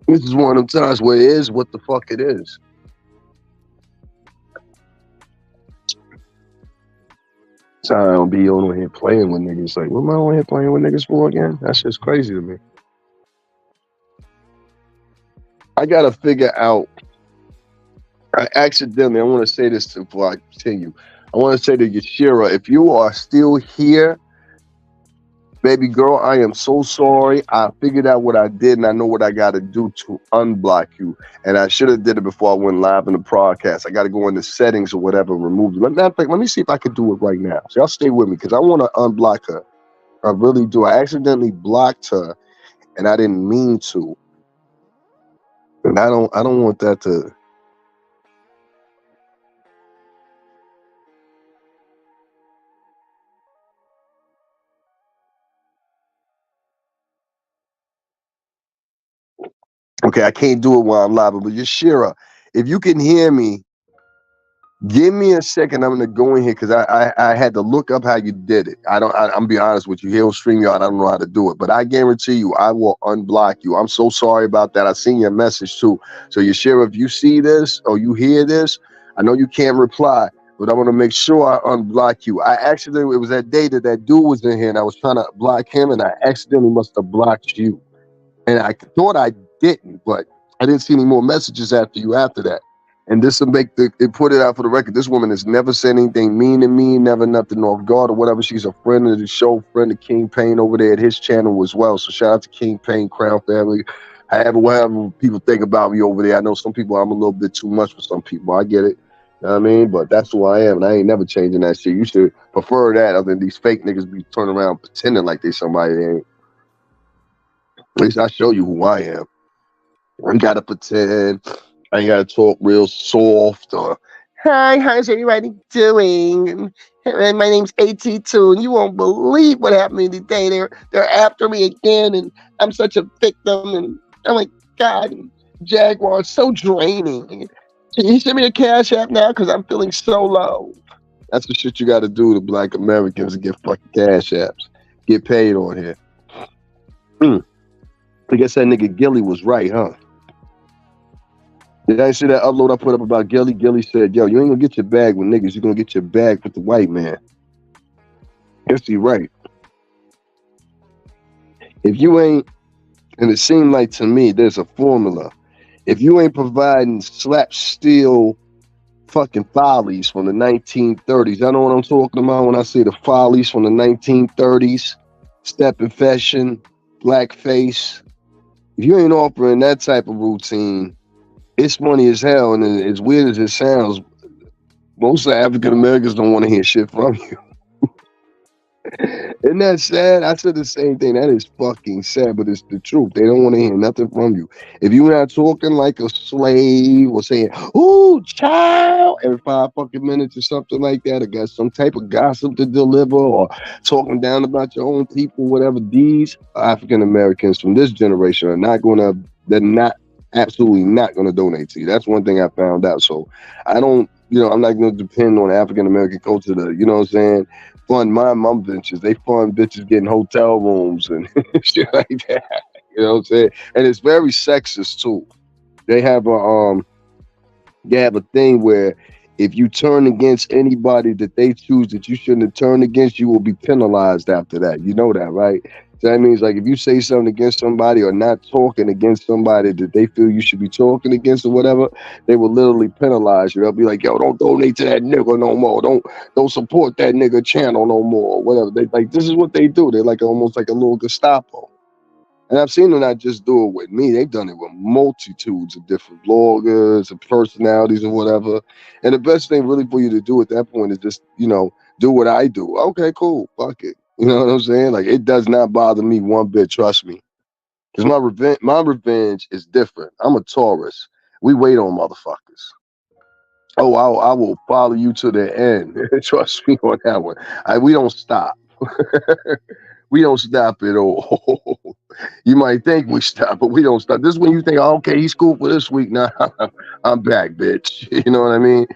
This is one of them times where it is what the fuck it is. So I don't be on here playing with niggas. Like, what am I on here playing with niggas for again? That's just crazy to me. I gotta figure out. I want to say this before I continue. I want to say to Yashira, if you are still here, baby girl, I am so sorry. I figured out what I did and I know what I got to do to unblock you. And I should have did it before I went live in the broadcast. I got to go into settings or whatever, remove it. Let me see if I can do it right now. So y'all stay with me because I want to unblock her. I really do. I accidentally blocked her and I didn't mean to. And I don't want that to. Okay, I can't do it while I'm live, but Yashira, if you can hear me, give me a second. I'm gonna go in here because I had to look up how you did it. I'm be honest with you. Here on StreamYard, I don't know how to do it, but I guarantee you, I will unblock you. I'm so sorry about that. I seen your message too. So Yashira, if you see this or you hear this, I know you can't reply, but I want to make sure I unblock you. It was that day that dude was in here and I was trying to block him and I accidentally must have blocked you. And I thought I didn't, but I didn't see any more messages after that. And this will make it put it out for the record. This woman has never said anything mean to me, never nothing off guard or whatever. She's a friend of the show, friend of King Payne over there at his channel as well. So shout out to King Payne, Crown Family. Whatever people think about me over there. I know some people I'm a little bit too much for some people. I get it. You know what I mean? But that's who I am, and I ain't never changing that shit. You should prefer that other than these fake niggas be turning around pretending like they somebody they ain't. At least I show you who I am. I ain't gotta pretend. I ain't gotta talk real soft or hi, how's everybody doing? And my name's AT2, and you won't believe what happened today. They're after me again, and I'm such a victim. And oh my God, Jaguar, it's so draining. Can you send me a cash app now? Because I'm feeling so low. That's the shit you gotta do to Black Americans to get fucking cash apps. Get paid on here. I guess that nigga Gilly was right, huh? Did I see that upload I put up about Gilly? Gilly said, yo, you ain't gonna get your bag with niggas. You're gonna get your bag with the white man. Yes, he right. If you ain't, and it seemed like to me, there's a formula. If you ain't providing slap steel fucking follies from the 1930s, I know what I'm talking about when I say the follies from the 1930s, step in fashion, blackface. If you ain't offering that type of routine, it's funny as hell, and as weird as it sounds, most African Americans don't want to hear shit from you. Isn't that sad? I said the same thing. That is fucking sad, but it's the truth. They don't want to hear nothing from you. If you're not talking like a slave or saying, ooh, child, every 5 fucking minutes or something like that, or got some type of gossip to deliver or talking down about your own people, whatever, these African Americans from this generation are not going to, they're not, absolutely not going to donate to you. That's one thing I found out. So I don't, I'm not going to depend on African American culture to, you know what I'm saying, fund my mom ventures. They fund bitches getting hotel rooms and shit like that. You know what I'm saying? And it's very sexist too. They have a thing where if you turn against anybody that they choose that you shouldn't have turned against, you will be penalized after that. You know that, right? So that means like if you say something against somebody or not talking against somebody that they feel you should be talking against or whatever, they will literally penalize you. They'll be like, yo, don't donate to that nigga no more. Don't support that nigga channel no more or whatever. They like, this is what they do. They're like almost like a little Gestapo. And I've seen them not just do it with me. They've done it with multitudes of different bloggers and personalities or whatever. And the best thing really for you to do at that point is just, do what I do. Okay, cool. Fuck it. You know what I'm saying? Like, it does not bother me one bit. Trust me. Because my revenge is different. I'm a Taurus. We wait on motherfuckers. Oh, I will follow you to the end. Trust me on that one. We don't stop. We don't stop at all. You might think we stop, but we don't stop. This is when you think, oh, okay, he's cool for this week. Nah, I'm back, bitch. You know what I mean?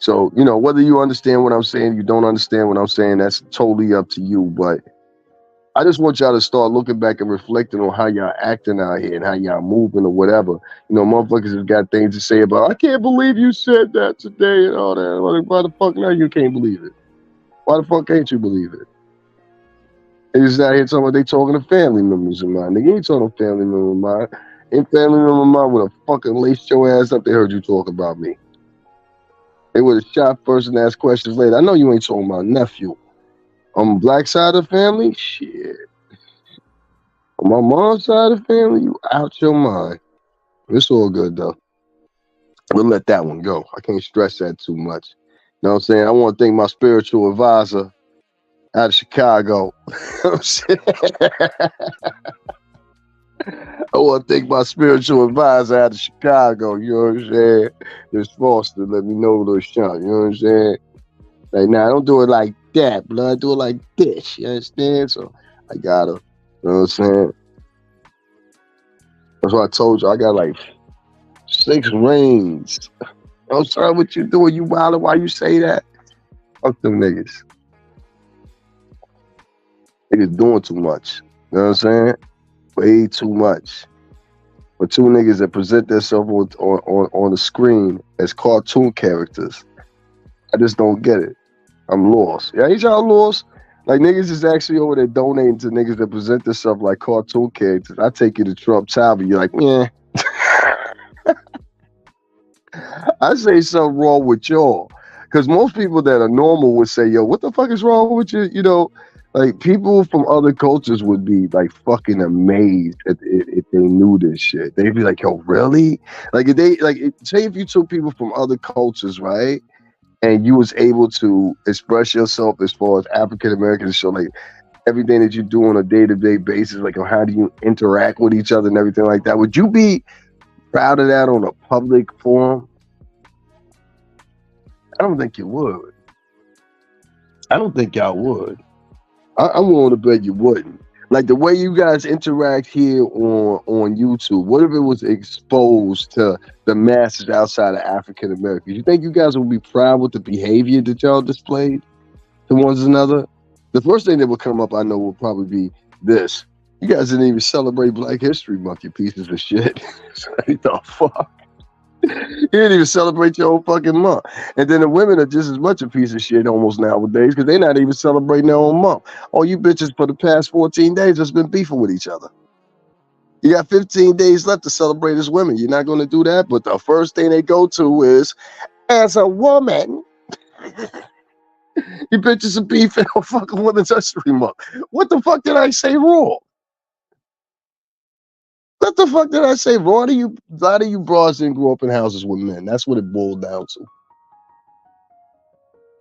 So, whether you understand what I'm saying, you don't understand what I'm saying, that's totally up to you. But I just want y'all to start looking back and reflecting on how y'all acting out here and how y'all moving or whatever. Motherfuckers have got things to say about, I can't believe you said that today and all that. Like, why the fuck now you can't believe it? Why the fuck can't you believe it? They just out here talking about they talking to family members of mine. They ain't talking to family members of mine. Ain't family member of mine would have fucking laced your ass up. They heard you talk about me. They would have shot first and asked questions later. I know you ain't talking about nephew. On the black side of the family, shit. On my mom's side of the family, you out your mind. It's all good though. We'll let that one go. I can't stress that too much. You know what I'm saying? I want to thank my spiritual advisor out of Chicago. You know what I'm saying? I want to thank my spiritual advisor out of Chicago. You know what I'm saying? Miss Foster, let me know a little shot. You know what I'm saying? Like, nah, don't do it like that, blood. Do it like this. You understand? So I got her. You know what I'm saying? That's what I told you. I got like 6 rings. I'm sorry what you doing. You wildin'. Why you say that? Fuck them niggas. Niggas doing too much. You know what I'm saying? Way too much. But 2 niggas that present themselves on the screen as cartoon characters, I just don't get it. I'm lost. Yeah, ain't y'all lost? Like, niggas is actually over there donating to niggas that present themselves like cartoon characters. I take you to Trump Tower, you're like, yeah. I say something wrong with y'all. Because most people that are normal would say, yo, what the fuck is wrong with you? Like, people from other cultures would be like fucking amazed if they knew this shit. They'd be like, yo, really? Like, say if you took people from other cultures, right? And you was able to express yourself as far as African Americans, so like everything that you do on a day-to-day basis, like how do you interact with each other and everything like that, would you be proud of that on a public forum? I don't think you would. I don't think y'all would. I'm willing to bet you wouldn't. Like the way you guys interact here on YouTube, what if it was exposed to the masses outside of African Americans? You think you guys would be proud with the behavior that y'all displayed to one another? The first thing that would come up, I know, would probably be this. You guys didn't even celebrate Black History Month, you pieces of shit. What the fuck? You didn't even celebrate your own fucking month. And then the women are just as much a piece of shit almost nowadays because they're not even celebrating their own month. All you bitches for the past 14 days has been beefing with each other. You got 15 days left to celebrate as women. You're not going to do that. But the first thing they go to is, as a woman, you bitches are beefing on fucking Women's History Month. What the fuck did I say wrong? What the fuck did I say? A lot of you bras didn't grow up in houses with men. That's what it boiled down to.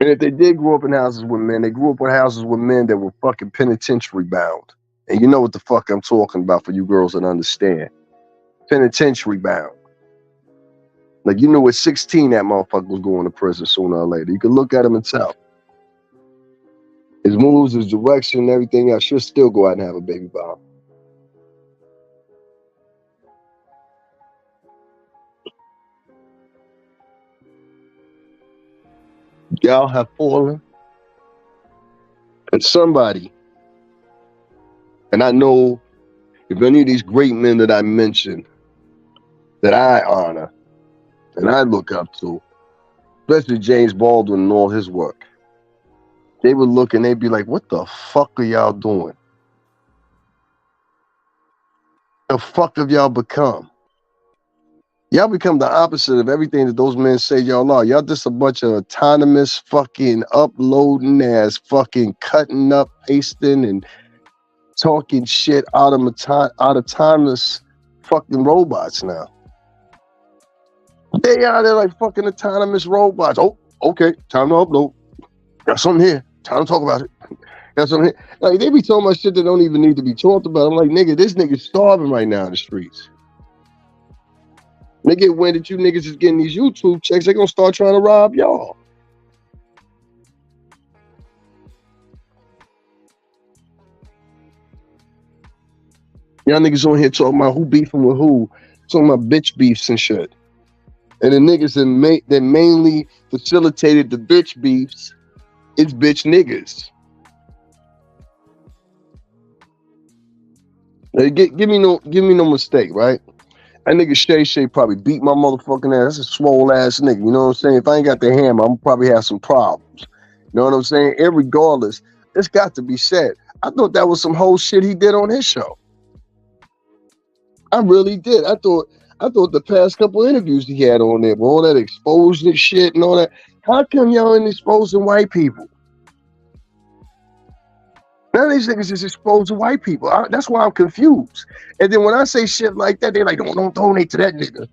And if they did grow up in houses with men, they grew up with houses with men that were fucking penitentiary bound. And you know what the fuck I'm talking about for you girls that understand. Penitentiary bound. Like, you knew at 16 that motherfucker was going to prison sooner or later. You could look at him and tell. His moves, his direction, everything else, she'll still go out and have a baby by him. Y'all have fallen. And somebody, and I know if any of these great men that I mentioned, that I honor, and I look up to, especially James Baldwin and all his work, they would look and they'd be like, what the fuck are y'all doing? The fuck have y'all become? Y'all become the opposite of everything that those men say y'all are. Y'all just a bunch of autonomous fucking uploading ass fucking cutting up, pasting, and talking shit out of autonomous fucking robots now. They out there like fucking autonomous robots. Oh, okay, time to upload. Got something here. Time to talk about it. Got something here. Like, they be talking about shit that don't even need to be talked about. I'm like, nigga, this nigga's starving right now in the streets. They get wind that you niggas is getting these YouTube checks, they gonna start trying to rob y'all. Y'all niggas on here talking about who beefing with who, talking about bitch beefs and shit. And the niggas that mainly facilitated the bitch beefs, it's bitch niggas. Hey, give me no mistake, right? That nigga Shay probably beat my motherfucking ass. That's a swole ass nigga. You know what I'm saying? If I ain't got the hammer, I'm probably have some problems. You know what I'm saying? Irregardless, it's got to be said. I thought that was some whole shit he did on his show. I really did. I thought the past couple interviews he had on there, with all that exposing shit and all that. How come y'all ain't exposing white people? None of these niggas is exposed to white people. That's why I'm confused. And then when I say shit like that, they're like, don't donate to that nigga.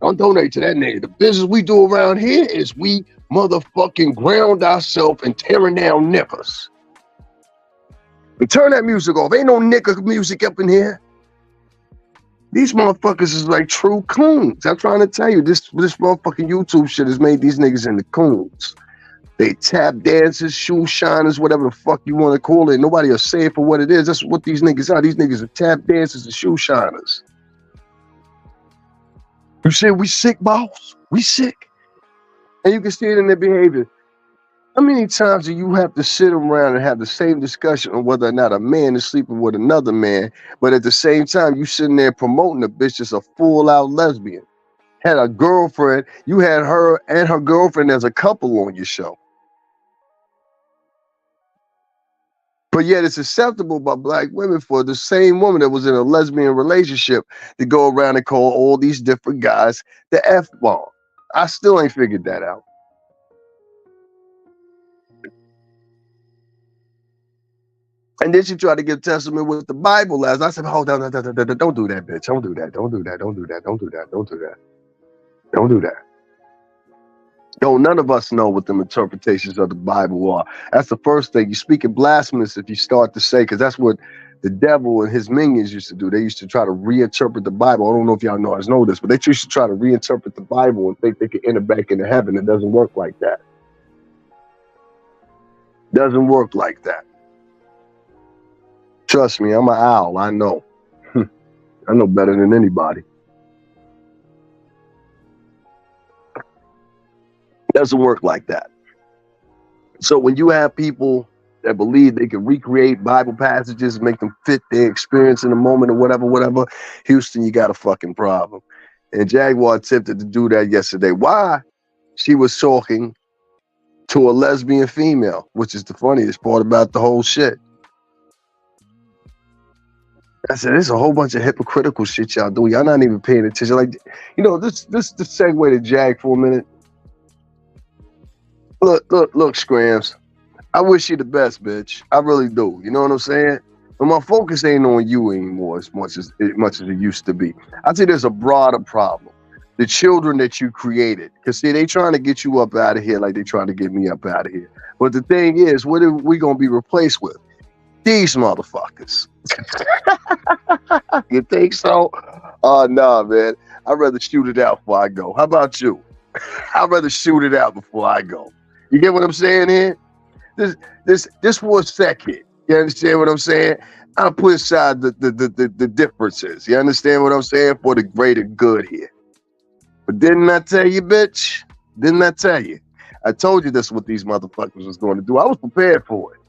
Don't donate to that nigga. The business we do around here is we motherfucking ground ourselves and tearing down niggas. And turn that music off. Ain't no nigga music up in here. These motherfuckers is like true coons. I'm trying to tell you, this motherfucking YouTube shit has made these niggas into coons. They tap dancers, shoe shiners, whatever the fuck you want to call it. Nobody will say it for what it is. That's what these niggas are. These niggas are tap dancers and shoe shiners. You say we sick, boss? We sick. And you can see it in their behavior. How many times do you have to sit around and have the same discussion on whether or not a man is sleeping with another man, but at the same time, you sitting there promoting a bitch that's a full-out lesbian? Had a girlfriend, you had her and her girlfriend as a couple on your show. But yet it's acceptable by black women for the same woman that was in a lesbian relationship to go around and call all these different guys the F-bomb. I still ain't figured that out. And then she tried to give testament with the Bible last. I said, hold on, don't do that, bitch. Don't do that. Don't do that. Don't do that. Don't do that. Don't do that. Don't do that. Yo, none of us know what the interpretations of the Bible are. That's the first thing. You're speaking blasphemous if you start to say, because that's what the devil and his minions used to do. They used to try to reinterpret the Bible. I don't know if y'all know this, but they used to try to reinterpret the Bible and think they could enter back into heaven. It doesn't work like that. Doesn't work like that. Trust me, I'm an owl. I know. I know better than anybody. Doesn't work like that. So when you have people that believe they can recreate Bible passages, make them fit their experience in the moment or whatever, Houston, you got a fucking problem. And Jaguar attempted to do that yesterday. Why? She was talking to a lesbian female, which is the funniest part about the whole shit. I said, there's a whole bunch of hypocritical shit y'all do. Y'all not even paying attention. Like, you know, this segue to Jag for a minute. Look, Scrams. I wish you the best, bitch. I really do. You know what I'm saying? But my focus ain't on you anymore as much as it used to be. I think there's a broader problem. the children that you created. Because see, they trying to get you up out of here like they trying to get me up out of here. But the thing is, what are we gonna be replaced with? These motherfuckers. You think so? Oh no, man. I'd rather shoot it out before I go. How about you? I'd rather shoot it out before I go. You get what I'm saying here? This for a second. You understand what I'm saying? I'll put aside the differences. You understand what I'm saying? For the greater good here. But didn't I tell you, bitch? Didn't I tell you? I told you this is what these motherfuckers was going to do. I was prepared for it.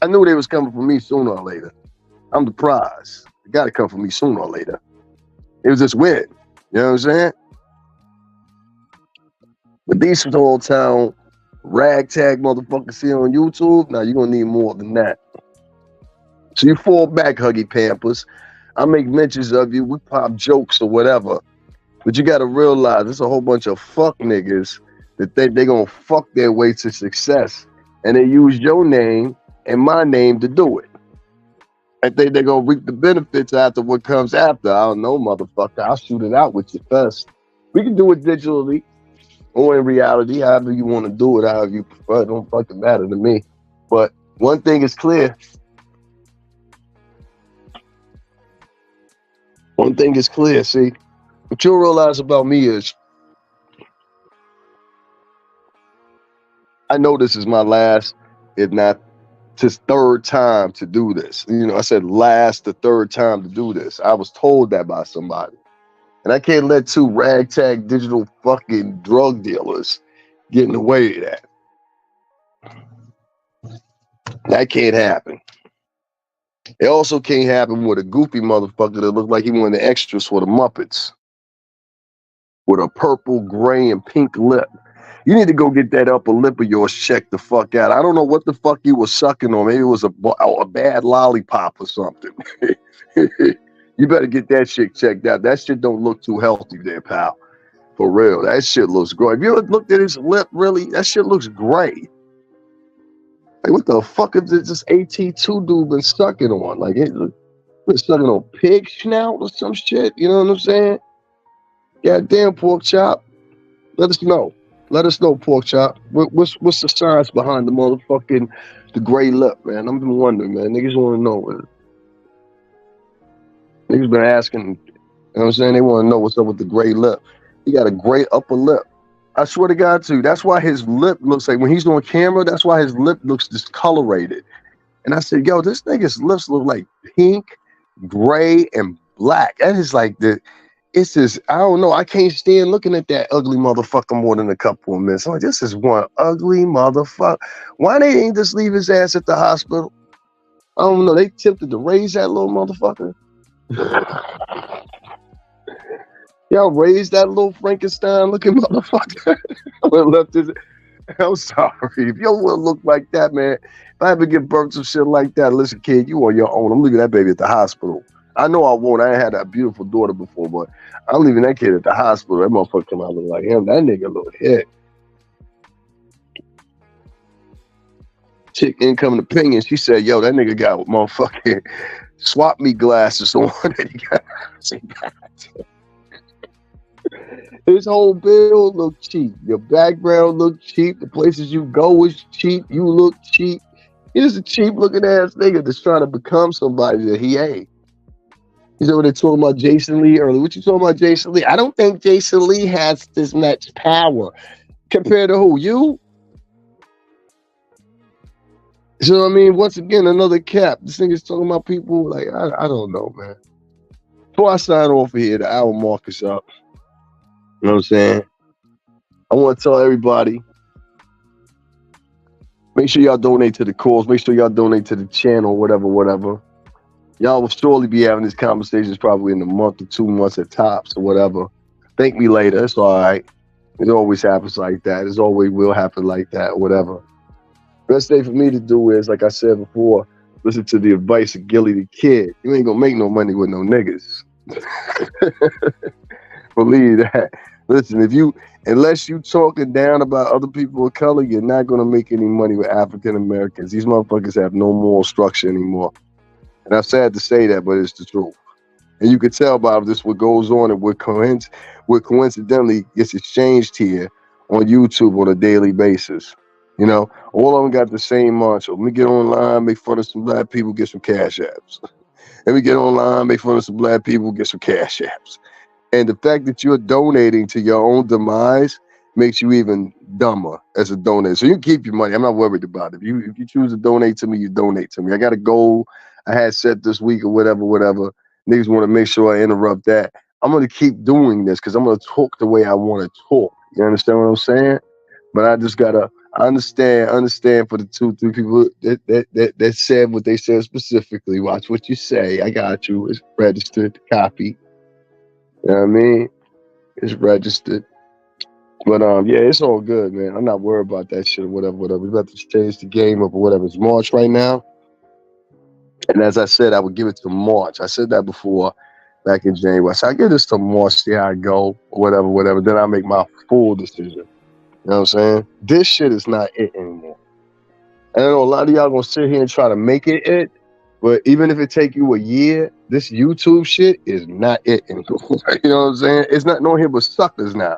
I knew they was coming for me sooner or later. I'm the prize. They got to come for me sooner or later. It was just win. You know what I'm saying? But these small town ragtag motherfuckers see on YouTube, now you're going to need more than that. So you fall back, Huggy Pampers. I make mentions of you. We pop jokes or whatever. But you got to realize there's a whole bunch of fuck niggas that think they're going to fuck their way to success. And they use your name and my name to do it. I think they're going to reap the benefits after what comes after. I don't know, motherfucker. I'll shoot it out with you first. We can do it digitally or in reality, however you want to do it, however you prefer. It don't fucking matter to me. But one thing is clear. One thing is clear, see? What you'll realize about me is I know this is my last, if not just third time to do this. You know, I said last the third time to do this. I was told that by somebody. And I can't let two ragtag digital fucking drug dealers get in the way of that. That can't happen. It also can't happen with a goofy motherfucker that looked like he wanted the extras for the Muppets. With a purple, gray, and pink lip. You need to go get that upper lip of yours checked the fuck out. I don't know what the fuck you was sucking on. Maybe it was a bad lollipop or something. You better get that shit checked out. That shit don't look too healthy there, pal. For real. That shit looks great. If you ever looked at his lip, really, that shit looks great. Like, what the fuck is this AT2 dude been sucking on? Like, it been sucking on pig snout or some shit? You know what I'm saying? Goddamn, pork chop. Let us know. Let us know, pork chop. What's the science behind the gray lip, man? I've been wondering, man. Niggas want to know. Man. Niggas been asking, you know what I'm saying? They want to know what's up with the gray lip. He got a gray upper lip. I swear to God, too. That's why his lip looks like, when he's on camera, that's why his lip looks discolorated. And I said, yo, this nigga's lips look like pink, gray, and black. That is like it's just, I don't know. I can't stand looking at that ugly motherfucker more than a couple of minutes. I'm like, this is one ugly motherfucker. Why they ain't just leave his ass at the hospital? I don't know. They tempted to raise that little motherfucker. Y'all raised that little Frankenstein looking motherfucker. I'm sorry. If you will look like that, man, if I ever give birth to shit like that, listen, kid, you on your own. I'm leaving that baby at the hospital. I know I won't. I ain't had that beautiful daughter before, but I'm leaving that kid at the hospital. That motherfucker come out look like him. That nigga look hit. Chick incoming opinion. She said, yo, that nigga got motherfucking swap meet glasses on that he got. His whole build look cheap. Your background look cheap. The places you go is cheap. You look cheap. He's a cheap looking ass nigga that's trying to become somebody that he ain't. You know what they talking about Jason Lee earlier? What you talking about Jason Lee? I don't think Jason Lee has this much power compared to who? You? So I mean, once again, another cap. This nigga's talking about people like I don't know, man. Before I sign off here, the hour mark is up. You know what I'm saying? I want to tell everybody, make sure y'all donate to the cause. Make sure y'all donate to the channel, whatever. Y'all will surely be having these conversations probably in a month or 2 months at tops or whatever. Thank me later. It's all right. It always happens like that. It always will happen like that, whatever. Best thing for me to do is, like I said before, listen to the advice of Gilly the Kid. You ain't gonna make no money with no niggas. Believe that. Listen, unless you talking down about other people of color, you're not gonna make any money with African Americans. These motherfuckers have no moral structure anymore. And I'm sad to say that, but it's the truth. And you could tell by this what goes on and what coincidentally gets exchanged here on YouTube on a daily basis. You know, all of them got the same mantra. Let me get online, make fun of some black people, get some cash apps. Let me get online, make fun of some black people, get some cash apps. And the fact that you're donating to your own demise makes you even dumber as a donor. So you can keep your money. I'm not worried about it. If you choose to donate to me, you donate to me. I got a goal I had set this week or whatever. Niggas want to make sure I interrupt that. I'm going to keep doing this because I'm going to talk the way I want to talk. You understand what I'm saying? But I just got to understand for the 2-3 people that said what they said specifically. Watch what you say. I got you. It's registered, copy. You know what I mean? It's registered. But yeah, it's all good, man. I'm not worried about that shit or whatever. We're about to change the game up or whatever. It's March right now. And as I said, I would give it to March. I said that before back in January. So I give this to March, see how I go, or whatever. Then I make my full decision. You know what I'm saying? This shit is not it anymore. And I know a lot of y'all gonna sit here and try to make it, but even if it take you a year, this YouTube shit is not it anymore. You know what I'm saying? It's not no here but suckers now.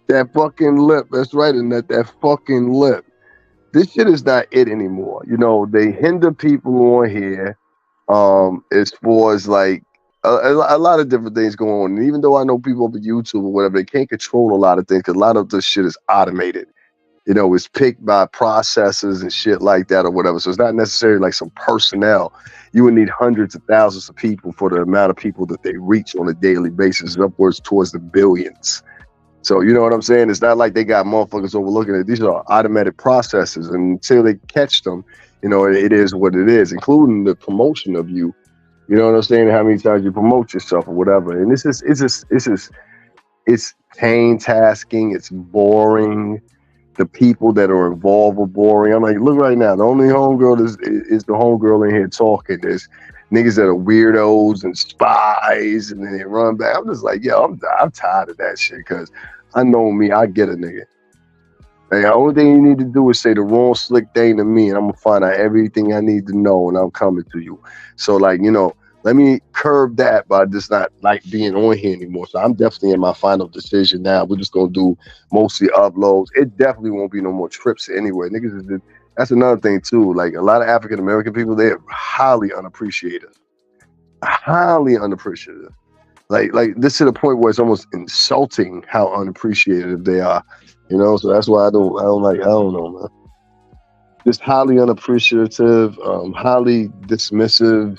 That fucking lip, that's right, and that fucking lip. This shit is not it anymore. You know, they hinder people on here as far as like a lot of different things going on. And even though I know people over YouTube or whatever, they can't control a lot of things because a lot of this shit is automated. You know, it's picked by processors and shit like that or whatever. So it's not necessarily like some personnel. You would need hundreds of thousands of people for the amount of people that they reach on a daily basis, upwards towards the billions. So you know what I'm saying? It's not like they got motherfuckers overlooking it. These are automatic processes, and until they catch them, you know, it is what it is, including the promotion of you. You know what I'm saying? How many times you promote yourself or whatever. And it's pain tasking. It's boring. The people that are involved are boring. I'm like, look right now. The only homegirl is the homegirl in here talking. There's niggas that are weirdos and spies, and then they run back. I'm just like, yo, I'm tired of that shit because I know me. I get a nigga. Like, the only thing you need to do is say the wrong slick thing to me, and I'm gonna find out everything I need to know, and I'm coming to you. So, like, you know, let me curb that by just not like being on here anymore. So I'm definitely in my final decision now. We're just gonna do mostly uploads. It definitely won't be no more trips anyway. Niggas is that's another thing too. Like a lot of African American people, they're highly unappreciative. Highly unappreciative. Like this to the point where it's almost insulting how unappreciative they are. You know, so that's why I don't know, man. Just highly unappreciative, highly dismissive,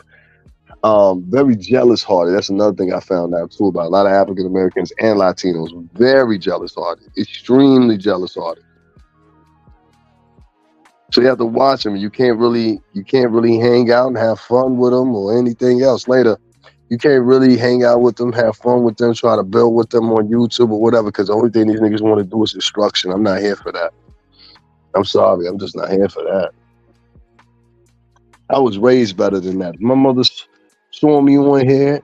very jealous hearted. That's another thing I found out too about a lot of African Americans and Latinos. Very jealous hearted, extremely jealous hearted. So you have to watch them. You can't really hang out and have fun with them or anything else later. You can't really hang out with them, have fun with them, try to build with them on YouTube or whatever, because the only thing these niggas want to do is destruction. I'm not here for that. I'm sorry. I'm just not here for that. I was raised better than that. My mother saw me on here.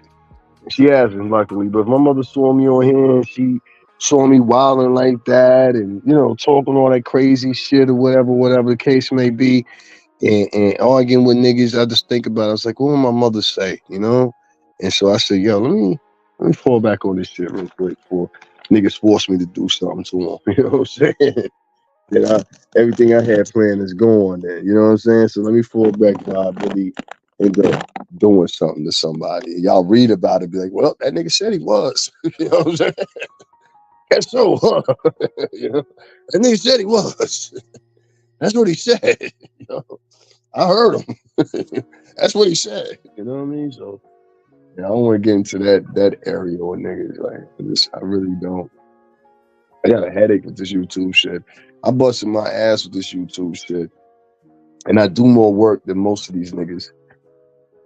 She hasn't, luckily, but my mother saw me on here and she saw me wilding like that and, you know, talking all that crazy shit or whatever the case may be, and arguing with niggas. I just think about it. I was like, what would my mother say, you know? And so I said, yo, let me fall back on this shit real quick before niggas force me to do something to them. You know what I'm saying? Everything I had planned is gone there. You know what I'm saying? So let me fall back while I really end up doing something to somebody. Y'all read about it, be like, well, that nigga said he was. You know what I'm saying? That's so, huh? You know? That nigga said he was. That's what he said. You know? I heard him. That's what he said. You know what I mean? So yeah, I don't want to get into that area with niggas. Like, I really don't. I got a headache with this YouTube shit. I busted my ass with this YouTube shit. And I do more work than most of these niggas.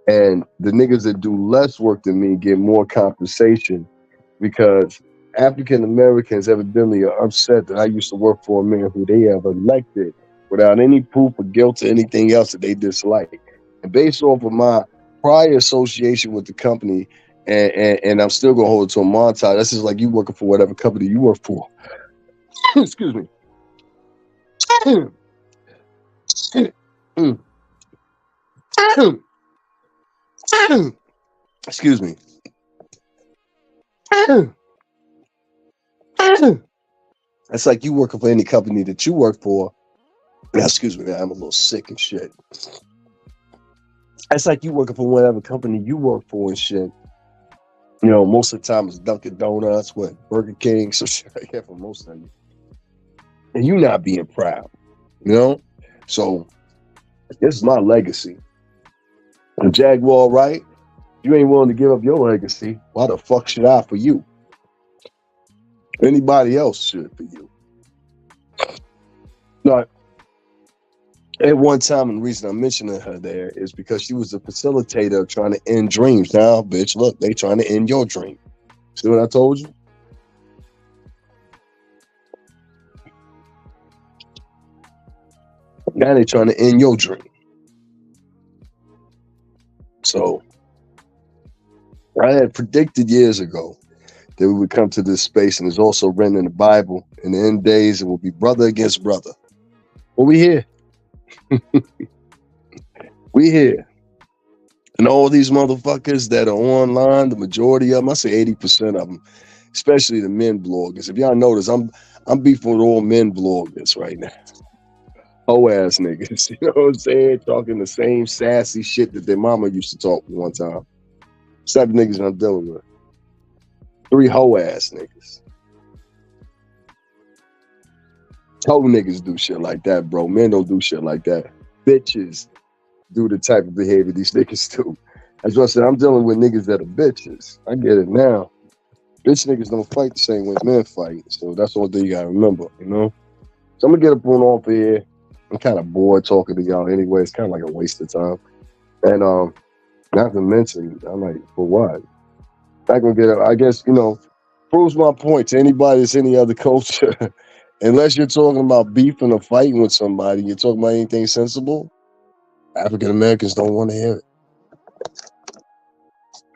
And the niggas that do less work than me get more compensation because African Americans evidently are upset that I used to work for a man who they have elected without any proof of guilt or anything else that they dislike. And based off of my prior association with the company, and I'm still gonna hold it to a montage. That's just like you working for whatever company you work for. Excuse me. Excuse me. That's like you working for any company that you work for. Excuse me, man, I'm a little sick and shit. That's like you working for whatever company you work for and shit. You know, most of the time it's Dunkin' Donuts, Burger King, some shit like that for most of you. And you not being proud, you know? So this is my legacy. The Jaguar, right? You ain't willing to give up your legacy. Why the fuck should I for you? Anybody else should for you. Now, at one time, and the reason I'm mentioning her there is because she was a facilitator of trying to end dreams. Now, bitch, look, they trying to end your dream. See what I told you? Now they trying to end your dream. So, I had predicted years ago that we would come to this space, and it's also written in the Bible. In the end days, it will be brother against brother. Well, we here. We here. And all these motherfuckers that are online, the majority of them, I say 80% of them, especially the men bloggers. If y'all notice, I'm beefing with all men bloggers right now. Hoe ass niggas, you know what I'm saying? Talking the same sassy shit that their mama used to talk one time. 7 niggas I'm dealing with. 3 hoe ass niggas. Hoe niggas do shit like that, bro. Men don't do shit like that. Bitches do the type of behavior these niggas do. As I said, I'm dealing with niggas that are bitches. I get it now. Bitch niggas don't fight the same way men fight. So that's the one thing you gotta remember, you know? So I'm gonna get up on off here. I'm kind of bored talking to y'all anyway. It's kind of like a waste of time. And not to mention, I'm like, for what? Not gonna get it. I guess, you know, proves my point to anybody that's any other culture. Unless you're talking about beefing or fighting with somebody, you're talking about anything sensible, African Americans don't want to hear it.